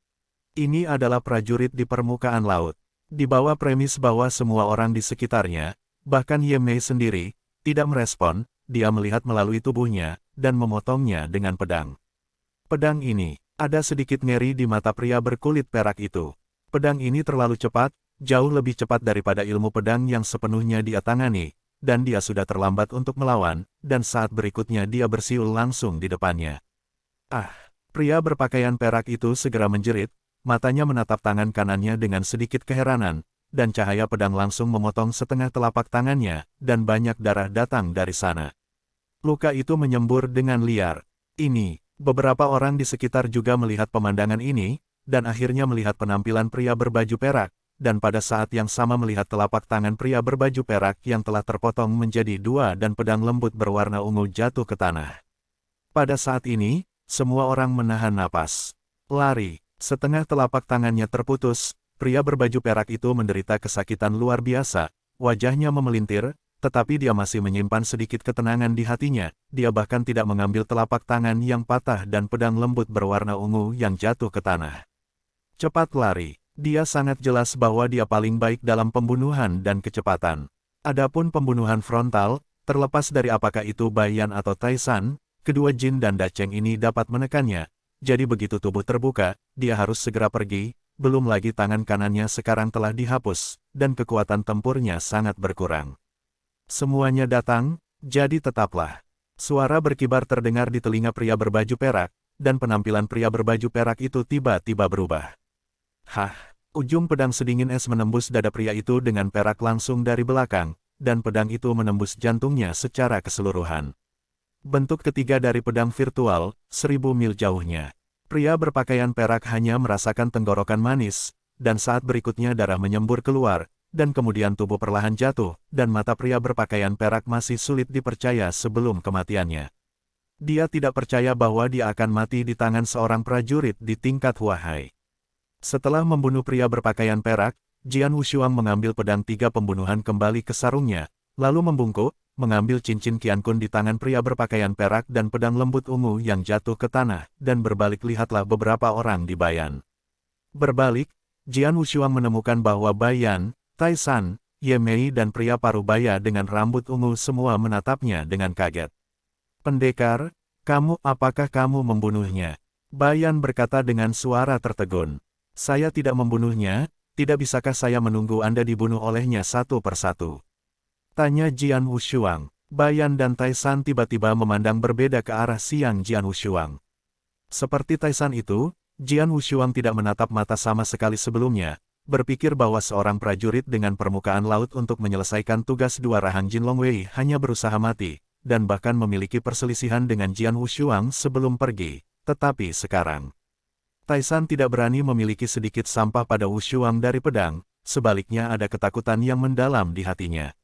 Speaker 1: Ini adalah prajurit di permukaan laut. Di bawah premis bahwa semua orang di sekitarnya, bahkan Ye Mei sendiri, tidak merespon, dia melihat melalui tubuhnya, dan memotongnya dengan pedang. Pedang ini, ada sedikit ngeri di mata pria berkulit perak itu. Pedang ini terlalu cepat, jauh lebih cepat daripada ilmu pedang yang sepenuhnya dia tangani, dan dia sudah terlambat untuk melawan, dan saat berikutnya dia bersiul langsung di depannya. Ah! Pria berpakaian perak itu segera menjerit, matanya menatap tangan kanannya dengan sedikit keheranan, dan cahaya pedang langsung memotong setengah telapak tangannya, dan banyak darah datang dari sana. Luka itu menyembur dengan liar. Ini, beberapa orang di sekitar juga melihat pemandangan ini, dan akhirnya melihat penampilan pria berbaju perak, dan pada saat yang sama melihat telapak tangan pria berbaju perak yang telah terpotong menjadi dua dan pedang lembut berwarna ungu jatuh ke tanah. Pada saat ini, semua orang menahan napas. Lari, setengah telapak tangannya terputus, pria berbaju perak itu menderita kesakitan luar biasa, wajahnya memelintir, tetapi dia masih menyimpan sedikit ketenangan di hatinya, dia bahkan tidak mengambil telapak tangan yang patah dan pedang lembut berwarna ungu yang jatuh ke tanah. Cepat lari. Dia sangat jelas bahwa dia paling baik dalam pembunuhan dan kecepatan. Adapun pembunuhan frontal, terlepas dari apakah itu Bayan atau Taisan, kedua Jin dan Da Cheng ini dapat menekannya. Jadi begitu tubuh terbuka, dia harus segera pergi, belum lagi tangan kanannya sekarang telah dihapus, dan kekuatan tempurnya sangat berkurang. Semuanya datang, jadi tetaplah. Suara berkibar terdengar di telinga pria berbaju perak, dan penampilan pria berbaju perak itu tiba-tiba berubah. Hah, ujung pedang sedingin es menembus dada pria itu dengan perak langsung dari belakang, dan pedang itu menembus jantungnya secara keseluruhan. Bentuk ketiga dari pedang virtual, 1000 mil jauhnya. Pria berpakaian perak hanya merasakan tenggorokan manis, dan saat berikutnya darah menyembur keluar, dan kemudian tubuh perlahan jatuh, dan mata pria berpakaian perak masih sulit dipercaya sebelum kematiannya. Dia tidak percaya bahwa dia akan mati di tangan seorang prajurit di tingkat Huahai. Setelah membunuh pria berpakaian perak, Jian Wushuang mengambil pedang tiga pembunuhan kembali ke sarungnya, lalu membungkuk, mengambil cincin Qiankun di tangan pria berpakaian perak dan pedang lembut ungu yang jatuh ke tanah, dan berbalik lihatlah beberapa orang di Bayan. Berbalik, Jian Wushuang menemukan bahwa Bayan, Taisan, Ye Mei dan pria parubaya dengan rambut ungu semua menatapnya dengan kaget. "Pendekar, apakah kamu membunuhnya?" Bayan berkata dengan suara tertegun. "Saya tidak membunuhnya, tidak bisakah saya menunggu Anda dibunuh olehnya satu persatu?" Tanya Jian Wushuang. Bayan dan Taisan tiba-tiba memandang berbeda ke arah Xiang Jian Wushuang. Seperti Taisan itu, Jian Wushuang tidak menatap mata sama sekali sebelumnya, berpikir bahwa seorang prajurit dengan permukaan laut untuk menyelesaikan tugas dua Rahang Jin Longwei hanya berusaha mati, dan bahkan memiliki perselisihan dengan Jian Wushuang sebelum pergi. Tetapi sekarang, Taisan tidak berani memiliki sedikit sampah pada Wushuang dari pedang, sebaliknya ada ketakutan yang mendalam di hatinya.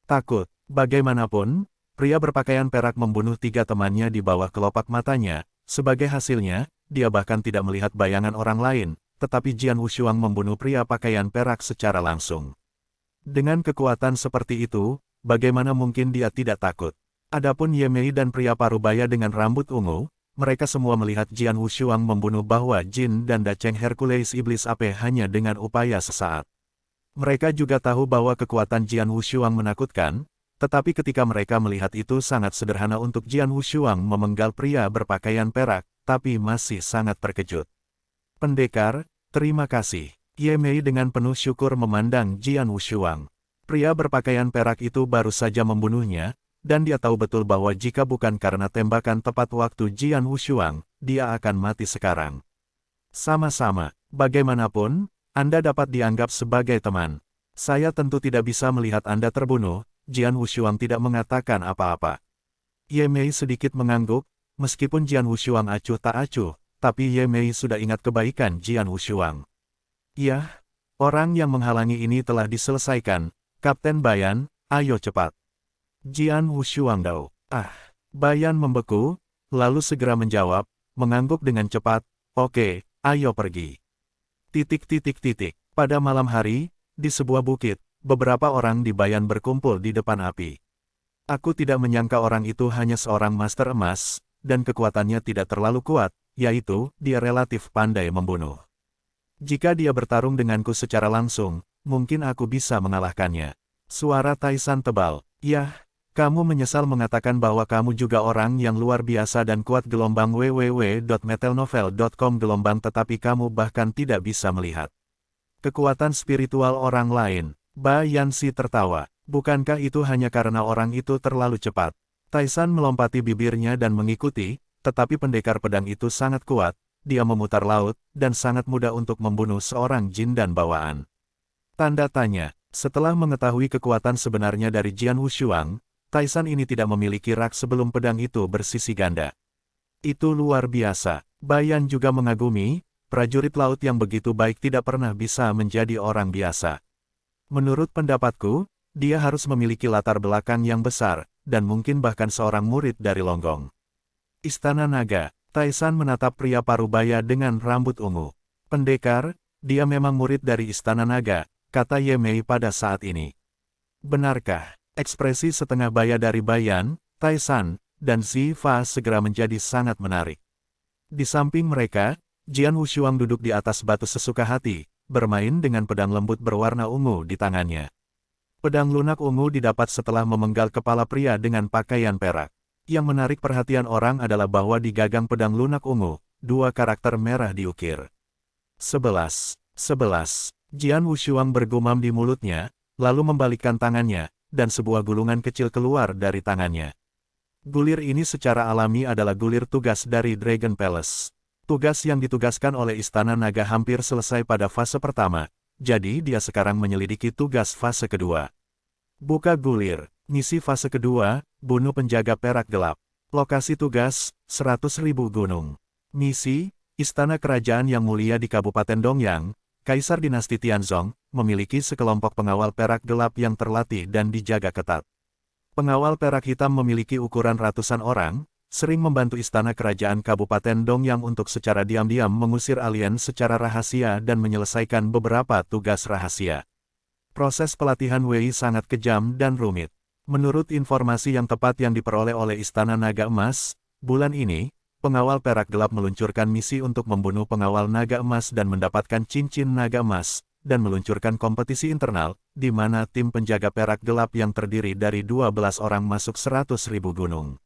Speaker 1: Takut, bagaimanapun, pria berpakaian perak membunuh 3 temannya di bawah kelopak matanya, sebagai hasilnya, dia bahkan tidak melihat bayangan orang lain, tetapi Jian Wushuang membunuh pria pakaian perak secara langsung. Dengan kekuatan seperti itu, bagaimana mungkin dia tidak takut? Adapun Ye Mei dan pria parubaya dengan rambut ungu, mereka semua melihat Jian Wushuang membunuh bahwa Jin dan Dacheng Hercules Iblis Ape hanya dengan upaya sesaat. Mereka juga tahu bahwa kekuatan Jian Wushuang menakutkan, tetapi ketika mereka melihat itu sangat sederhana untuk Jian Wushuang memenggal pria berpakaian perak, tapi masih sangat terkejut. "Pendekar, terima kasih." Ye Mei dengan penuh syukur memandang Jian Wushuang. Pria berpakaian perak itu baru saja membunuhnya, dan dia tahu betul bahwa jika bukan karena tembakan tepat waktu Jian Wushuang, dia akan mati sekarang. "Sama-sama, bagaimanapun, Anda dapat dianggap sebagai teman. Saya tentu tidak bisa melihat Anda terbunuh." Jian Wushuang tidak mengatakan apa-apa. Ye Mei sedikit mengangguk, meskipun Jian Wushuang acuh tak acuh, tapi Ye Mei sudah ingat kebaikan Jian Wushuang. "Yah, orang yang menghalangi ini telah diselesaikan, Kapten Bayan, ayo cepat." Jian Wushuang dao. Bayan membeku, lalu segera menjawab, mengangguk dengan cepat, "Oke, ayo pergi." Pada malam hari, di sebuah bukit, beberapa orang di Bayan berkumpul di depan api. "Aku tidak menyangka orang itu hanya seorang master emas, dan kekuatannya tidak terlalu kuat, yaitu, dia relatif pandai membunuh. Jika dia bertarung denganku secara langsung, mungkin aku bisa mengalahkannya." Suara Taisan tebal. "Yah, kamu menyesal mengatakan bahwa kamu juga orang yang luar biasa dan kuat." Gelombang www.metelnovel.com gelombang tetapi kamu bahkan tidak bisa melihat kekuatan spiritual orang lain. Ba Yanxi tertawa. "Bukankah itu hanya karena orang itu terlalu cepat?" Taisan melompati bibirnya dan mengikuti, tetapi pendekar pedang itu sangat kuat, dia memutar laut, dan sangat mudah untuk membunuh seorang jin dan bawaan. Tanda tanya. Setelah mengetahui kekuatan sebenarnya dari Jian Wushuang, Taisan ini tidak memiliki rak sebelum pedang itu bersisi ganda. "Itu luar biasa." Bayan juga mengagumi, prajurit laut yang begitu baik tidak pernah bisa menjadi orang biasa. "Menurut pendapatku, dia harus memiliki latar belakang yang besar, dan mungkin bahkan seorang murid dari Longgong." Istana Naga. Taisan menatap pria parubaya dengan rambut ungu. "Pendekar, dia memang murid dari Istana Naga," kata Ye Mei pada saat ini. "Benarkah?" Ekspresi setengah baya dari Bayan, Taisan, dan Zifa segera menjadi sangat menarik. Di samping mereka, Jian Wushuang duduk di atas batu sesuka hati, bermain dengan pedang lembut berwarna ungu di tangannya. Pedang lunak ungu didapat setelah memenggal kepala pria dengan pakaian perak. Yang menarik perhatian orang adalah bahwa di gagang pedang lunak ungu, 2 karakter merah diukir. 11. Jian Wushuang bergumam di mulutnya, lalu membalikkan tangannya, dan sebuah gulungan kecil keluar dari tangannya. Gulir ini secara alami adalah gulir tugas dari Dragon Palace. Tugas yang ditugaskan oleh Istana Naga hampir selesai pada fase pertama, jadi dia sekarang menyelidiki tugas fase kedua. Buka gulir. Misi fase kedua, bunuh penjaga perak gelap. Lokasi tugas, 100.000 gunung. Misi, Istana Kerajaan yang Mulia di Kabupaten Dongyang, Kaisar Dinasti Tianzong, memiliki sekelompok pengawal perak gelap yang terlatih dan dijaga ketat. Pengawal perak hitam memiliki ukuran ratusan orang, sering membantu Istana Kerajaan Kabupaten Dongyang untuk secara diam-diam mengusir alien secara rahasia dan menyelesaikan beberapa tugas rahasia. Proses pelatihan Wei sangat kejam dan rumit. Menurut informasi yang tepat yang diperoleh oleh Istana Naga Emas, bulan ini, pengawal perak gelap meluncurkan misi untuk membunuh pengawal naga emas dan mendapatkan cincin naga emas, dan meluncurkan kompetisi internal, di mana tim penjaga perak gelap yang terdiri dari 12 orang masuk 100.000 gunung.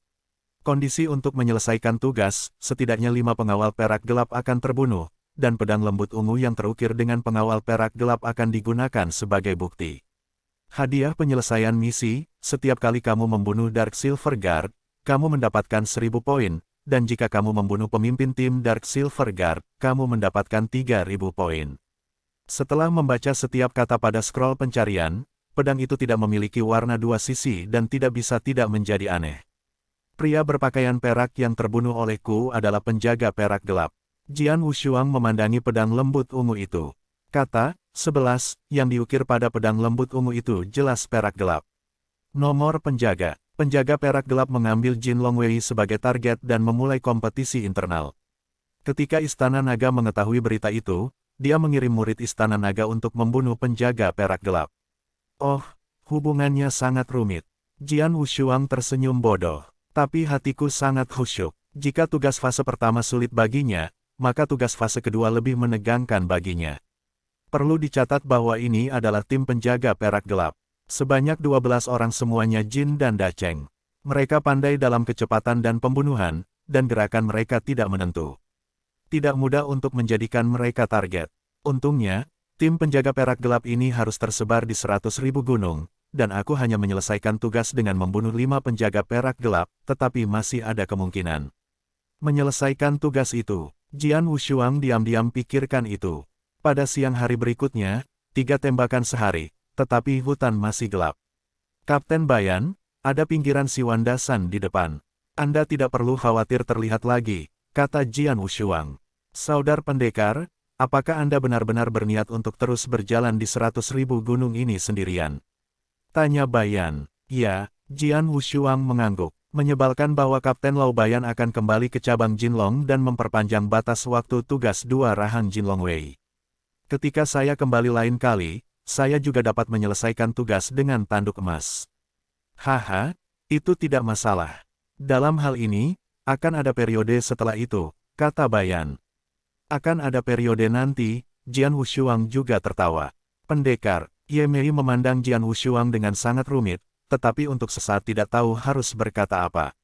Speaker 1: Kondisi untuk menyelesaikan tugas, setidaknya 5 pengawal perak gelap akan terbunuh, dan pedang lembut ungu yang terukir dengan pengawal perak gelap akan digunakan sebagai bukti. Hadiah penyelesaian misi, setiap kali kamu membunuh Dark Silver Guard, kamu mendapatkan 1000 poin, dan jika kamu membunuh pemimpin tim Dark Silver Guard, kamu mendapatkan 3000 poin. Setelah membaca setiap kata pada scroll pencarian, pedang itu tidak memiliki warna dua sisi dan tidak bisa tidak menjadi aneh. Pria berpakaian perak yang terbunuh olehku adalah penjaga perak gelap. Jian Wushuang memandangi pedang lembut ungu itu. Kata, 11, yang diukir pada pedang lembut ungu itu jelas perak gelap. Nomor penjaga. Penjaga perak gelap mengambil Jin Longwei sebagai target dan memulai kompetisi internal. Ketika Istana Naga mengetahui berita itu, dia mengirim murid Istana Naga untuk membunuh penjaga perak gelap. Oh, hubungannya sangat rumit. Jian Wushuang tersenyum bodoh. Tapi hatiku sangat khusyuk. Jika tugas fase pertama sulit baginya, maka tugas fase kedua lebih menegangkan baginya. Perlu dicatat bahwa ini adalah tim penjaga perak gelap. Sebanyak 12 orang semuanya Jin dan Dacheng. Mereka pandai dalam kecepatan dan pembunuhan, dan gerakan mereka tidak menentu. Tidak mudah untuk menjadikan mereka target. Untungnya, tim penjaga perak gelap ini harus tersebar di 100.000 gunung, dan aku hanya menyelesaikan tugas dengan membunuh 5 penjaga perak gelap, tetapi masih ada kemungkinan. Menyelesaikan tugas itu, Jian Wushuang diam-diam pikirkan itu. Pada siang hari berikutnya, 3 tembakan sehari, tetapi hutan masih gelap. Kapten Bayan, ada pinggiran Siwandasan di depan. Anda tidak perlu khawatir terlihat lagi, kata Jian Wushuang. Saudar pendekar, apakah Anda benar-benar berniat untuk terus berjalan di 100.000 gunung ini sendirian? Tanya Bayan. Ya, Jian Wushuang mengangguk. Menyebalkan bahwa Kapten Lau Bayan akan kembali ke cabang Jinlong dan memperpanjang batas waktu tugas 2 Rahang Jinlong Wei. Ketika saya kembali lain kali, saya juga dapat menyelesaikan tugas dengan tanduk emas. Haha, itu tidak masalah. Dalam hal ini, akan ada periode setelah itu, kata Bayan. Akan ada periode nanti, Jian Wushuang juga tertawa. Pendekar, Ye Mei memandang Jian Wushuang dengan sangat rumit, tetapi untuk sesaat tidak tahu harus berkata apa.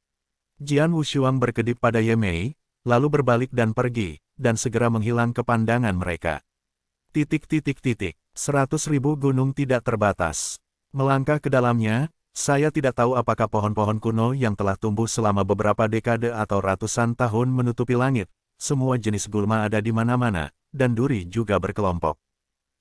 Speaker 1: Jian Wushuang berkedip pada Ye Mei, lalu berbalik dan pergi, dan segera menghilang ke pandangan mereka. 100.000 gunung tidak terbatas. Melangkah ke dalamnya, saya tidak tahu apakah pohon-pohon kuno yang telah tumbuh selama beberapa dekade atau ratusan tahun menutupi langit. Semua jenis gulma ada di mana-mana, dan duri juga berkelompok.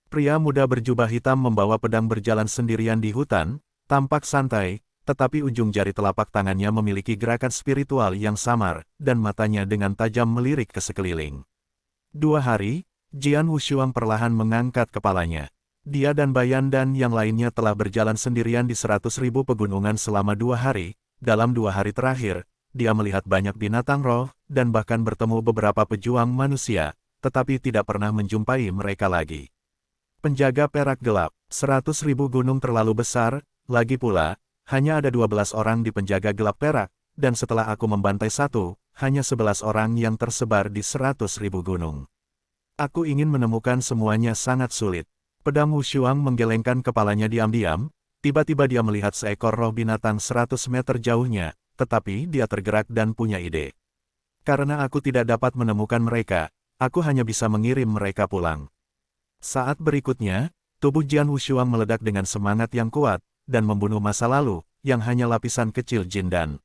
Speaker 1: Pria muda berjubah hitam membawa pedang berjalan sendirian di hutan, tampak santai, tetapi ujung jari telapak tangannya memiliki gerakan spiritual yang samar, dan matanya dengan tajam melirik ke sekeliling. 2 hari, Jian Wushuang perlahan mengangkat kepalanya. Dia dan Bayan dan yang lainnya telah berjalan sendirian di 100.000 pegunungan selama 2 hari. Dalam 2 hari terakhir, dia melihat banyak binatang roh, dan bahkan bertemu beberapa pejuang manusia, tetapi tidak pernah menjumpai mereka lagi. Penjaga perak gelap, 100.000 gunung terlalu besar, lagi pula, hanya ada 12 orang di penjaga gelap perak, dan setelah aku membantai satu, hanya 11 orang yang tersebar di 100.000 gunung. Aku ingin menemukan semuanya sangat sulit. Pedang Wushuang menggelengkan kepalanya diam-diam, tiba-tiba dia melihat seekor roh binatang 100 meter jauhnya, tetapi dia tergerak dan punya ide. Karena aku tidak dapat menemukan mereka, aku hanya bisa mengirim mereka pulang. Saat berikutnya, tubuh Jian Wushuang meledak dengan semangat yang kuat, dan membunuh masa lalu, yang hanya lapisan kecil Jin dan.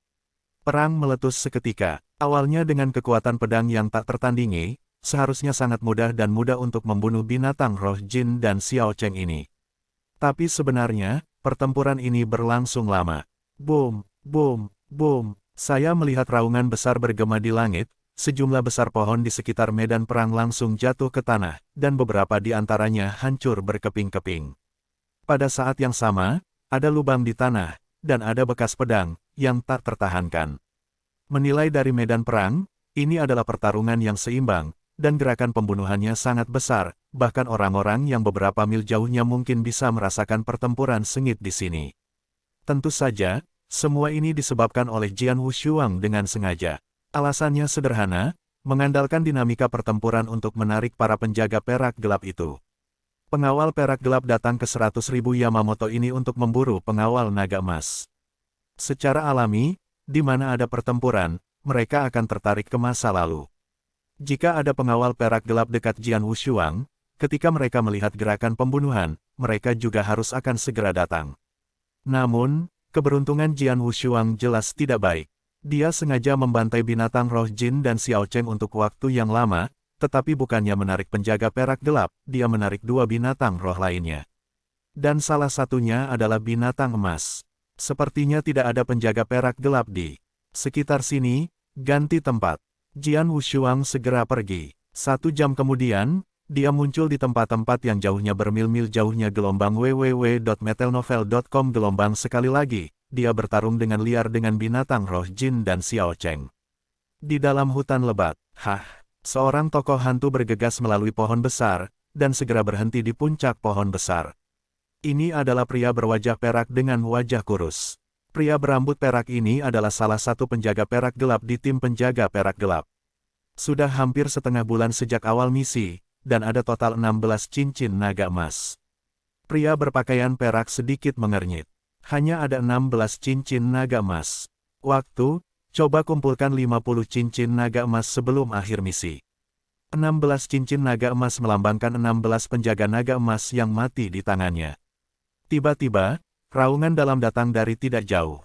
Speaker 1: Perang meletus seketika, awalnya dengan kekuatan pedang yang tak tertandingi, seharusnya sangat mudah dan mudah untuk membunuh binatang roh Jin dan Xiao Cheng ini. Tapi sebenarnya, pertempuran ini berlangsung lama. Boom, boom, boom. Saya melihat raungan besar bergema di langit, sejumlah besar pohon di sekitar medan perang langsung jatuh ke tanah, dan beberapa di antaranya hancur berkeping-keping. Pada saat yang sama, ada lubang di tanah, dan ada bekas pedang, yang tak tertahankan. Menilai dari medan perang, ini adalah pertarungan yang seimbang, dan gerakan pembunuhannya sangat besar, bahkan orang-orang yang beberapa mil jauhnya mungkin bisa merasakan pertempuran sengit di sini. Tentu saja, semua ini disebabkan oleh Jian Wushuang dengan sengaja. Alasannya sederhana, mengandalkan dinamika pertempuran untuk menarik para penjaga perak gelap itu. Pengawal perak gelap datang ke 100.000 Yamamoto ini untuk memburu pengawal naga emas. Secara alami, di mana ada pertempuran, mereka akan tertarik ke masa lalu. Jika ada pengawal perak gelap dekat Jian Wushuang, ketika mereka melihat gerakan pembunuhan, mereka juga harus akan segera datang. Namun, keberuntungan Jian Wushuang jelas tidak baik. Dia sengaja membantai binatang roh Jin dan Xiao Cheng untuk waktu yang lama, tetapi bukannya menarik penjaga perak gelap, dia menarik dua binatang roh lainnya. Dan salah satunya adalah binatang emas. Sepertinya tidak ada penjaga perak gelap di sekitar sini. Ganti tempat. Jian Wushuang segera pergi. 1 jam kemudian, dia muncul di tempat-tempat yang jauhnya bermil-mil jauhnya gelombang www.metelnovel.com gelombang sekali lagi, dia bertarung dengan liar dengan binatang roh Jin dan Xiao Cheng. Di dalam hutan lebat, seorang tokoh hantu bergegas melalui pohon besar, dan segera berhenti di puncak pohon besar. Ini adalah pria berwajah perak dengan wajah kurus. Pria berambut perak ini adalah salah satu penjaga perak gelap di tim penjaga perak gelap. Sudah hampir setengah bulan sejak awal misi, dan ada total 16 cincin naga emas. Pria berpakaian perak sedikit mengernyit. Hanya ada 16 cincin naga emas. Waktu, coba kumpulkan 50 cincin naga emas sebelum akhir misi. 16 cincin naga emas melambangkan 16 penjaga naga emas yang mati di tangannya. Tiba-tiba, raungan dalam datang dari tidak jauh.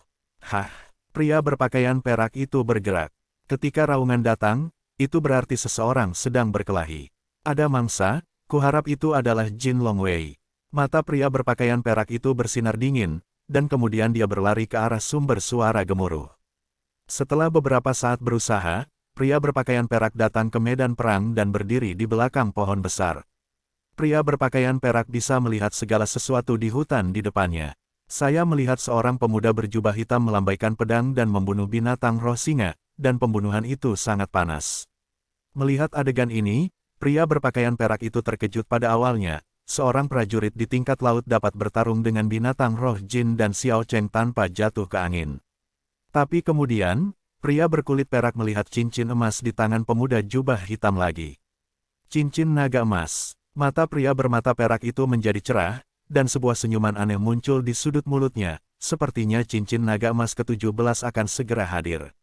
Speaker 1: Pria berpakaian perak itu bergerak. Ketika raungan datang, itu berarti seseorang sedang berkelahi. Ada mangsa, kuharap itu adalah Jin Longwei. Mata pria berpakaian perak itu bersinar dingin, dan kemudian dia berlari ke arah sumber suara gemuruh. Setelah beberapa saat berusaha, pria berpakaian perak datang ke medan perang dan berdiri di belakang pohon besar. Pria berpakaian perak bisa melihat segala sesuatu di hutan di depannya. Saya melihat seorang pemuda berjubah hitam melambaikan pedang dan membunuh binatang roh singa, dan pembunuhan itu sangat panas. Melihat adegan ini, pria berpakaian perak itu terkejut pada awalnya. Seorang prajurit di tingkat laut dapat bertarung dengan binatang roh Jin dan Xiao Cheng tanpa jatuh ke angin. Tapi kemudian, pria berkulit perak melihat cincin emas di tangan pemuda jubah hitam lagi. Cincin naga emas. Mata pria bermata perak itu menjadi cerah, dan sebuah senyuman aneh muncul di sudut mulutnya, sepertinya cincin naga emas ke-17 akan segera hadir.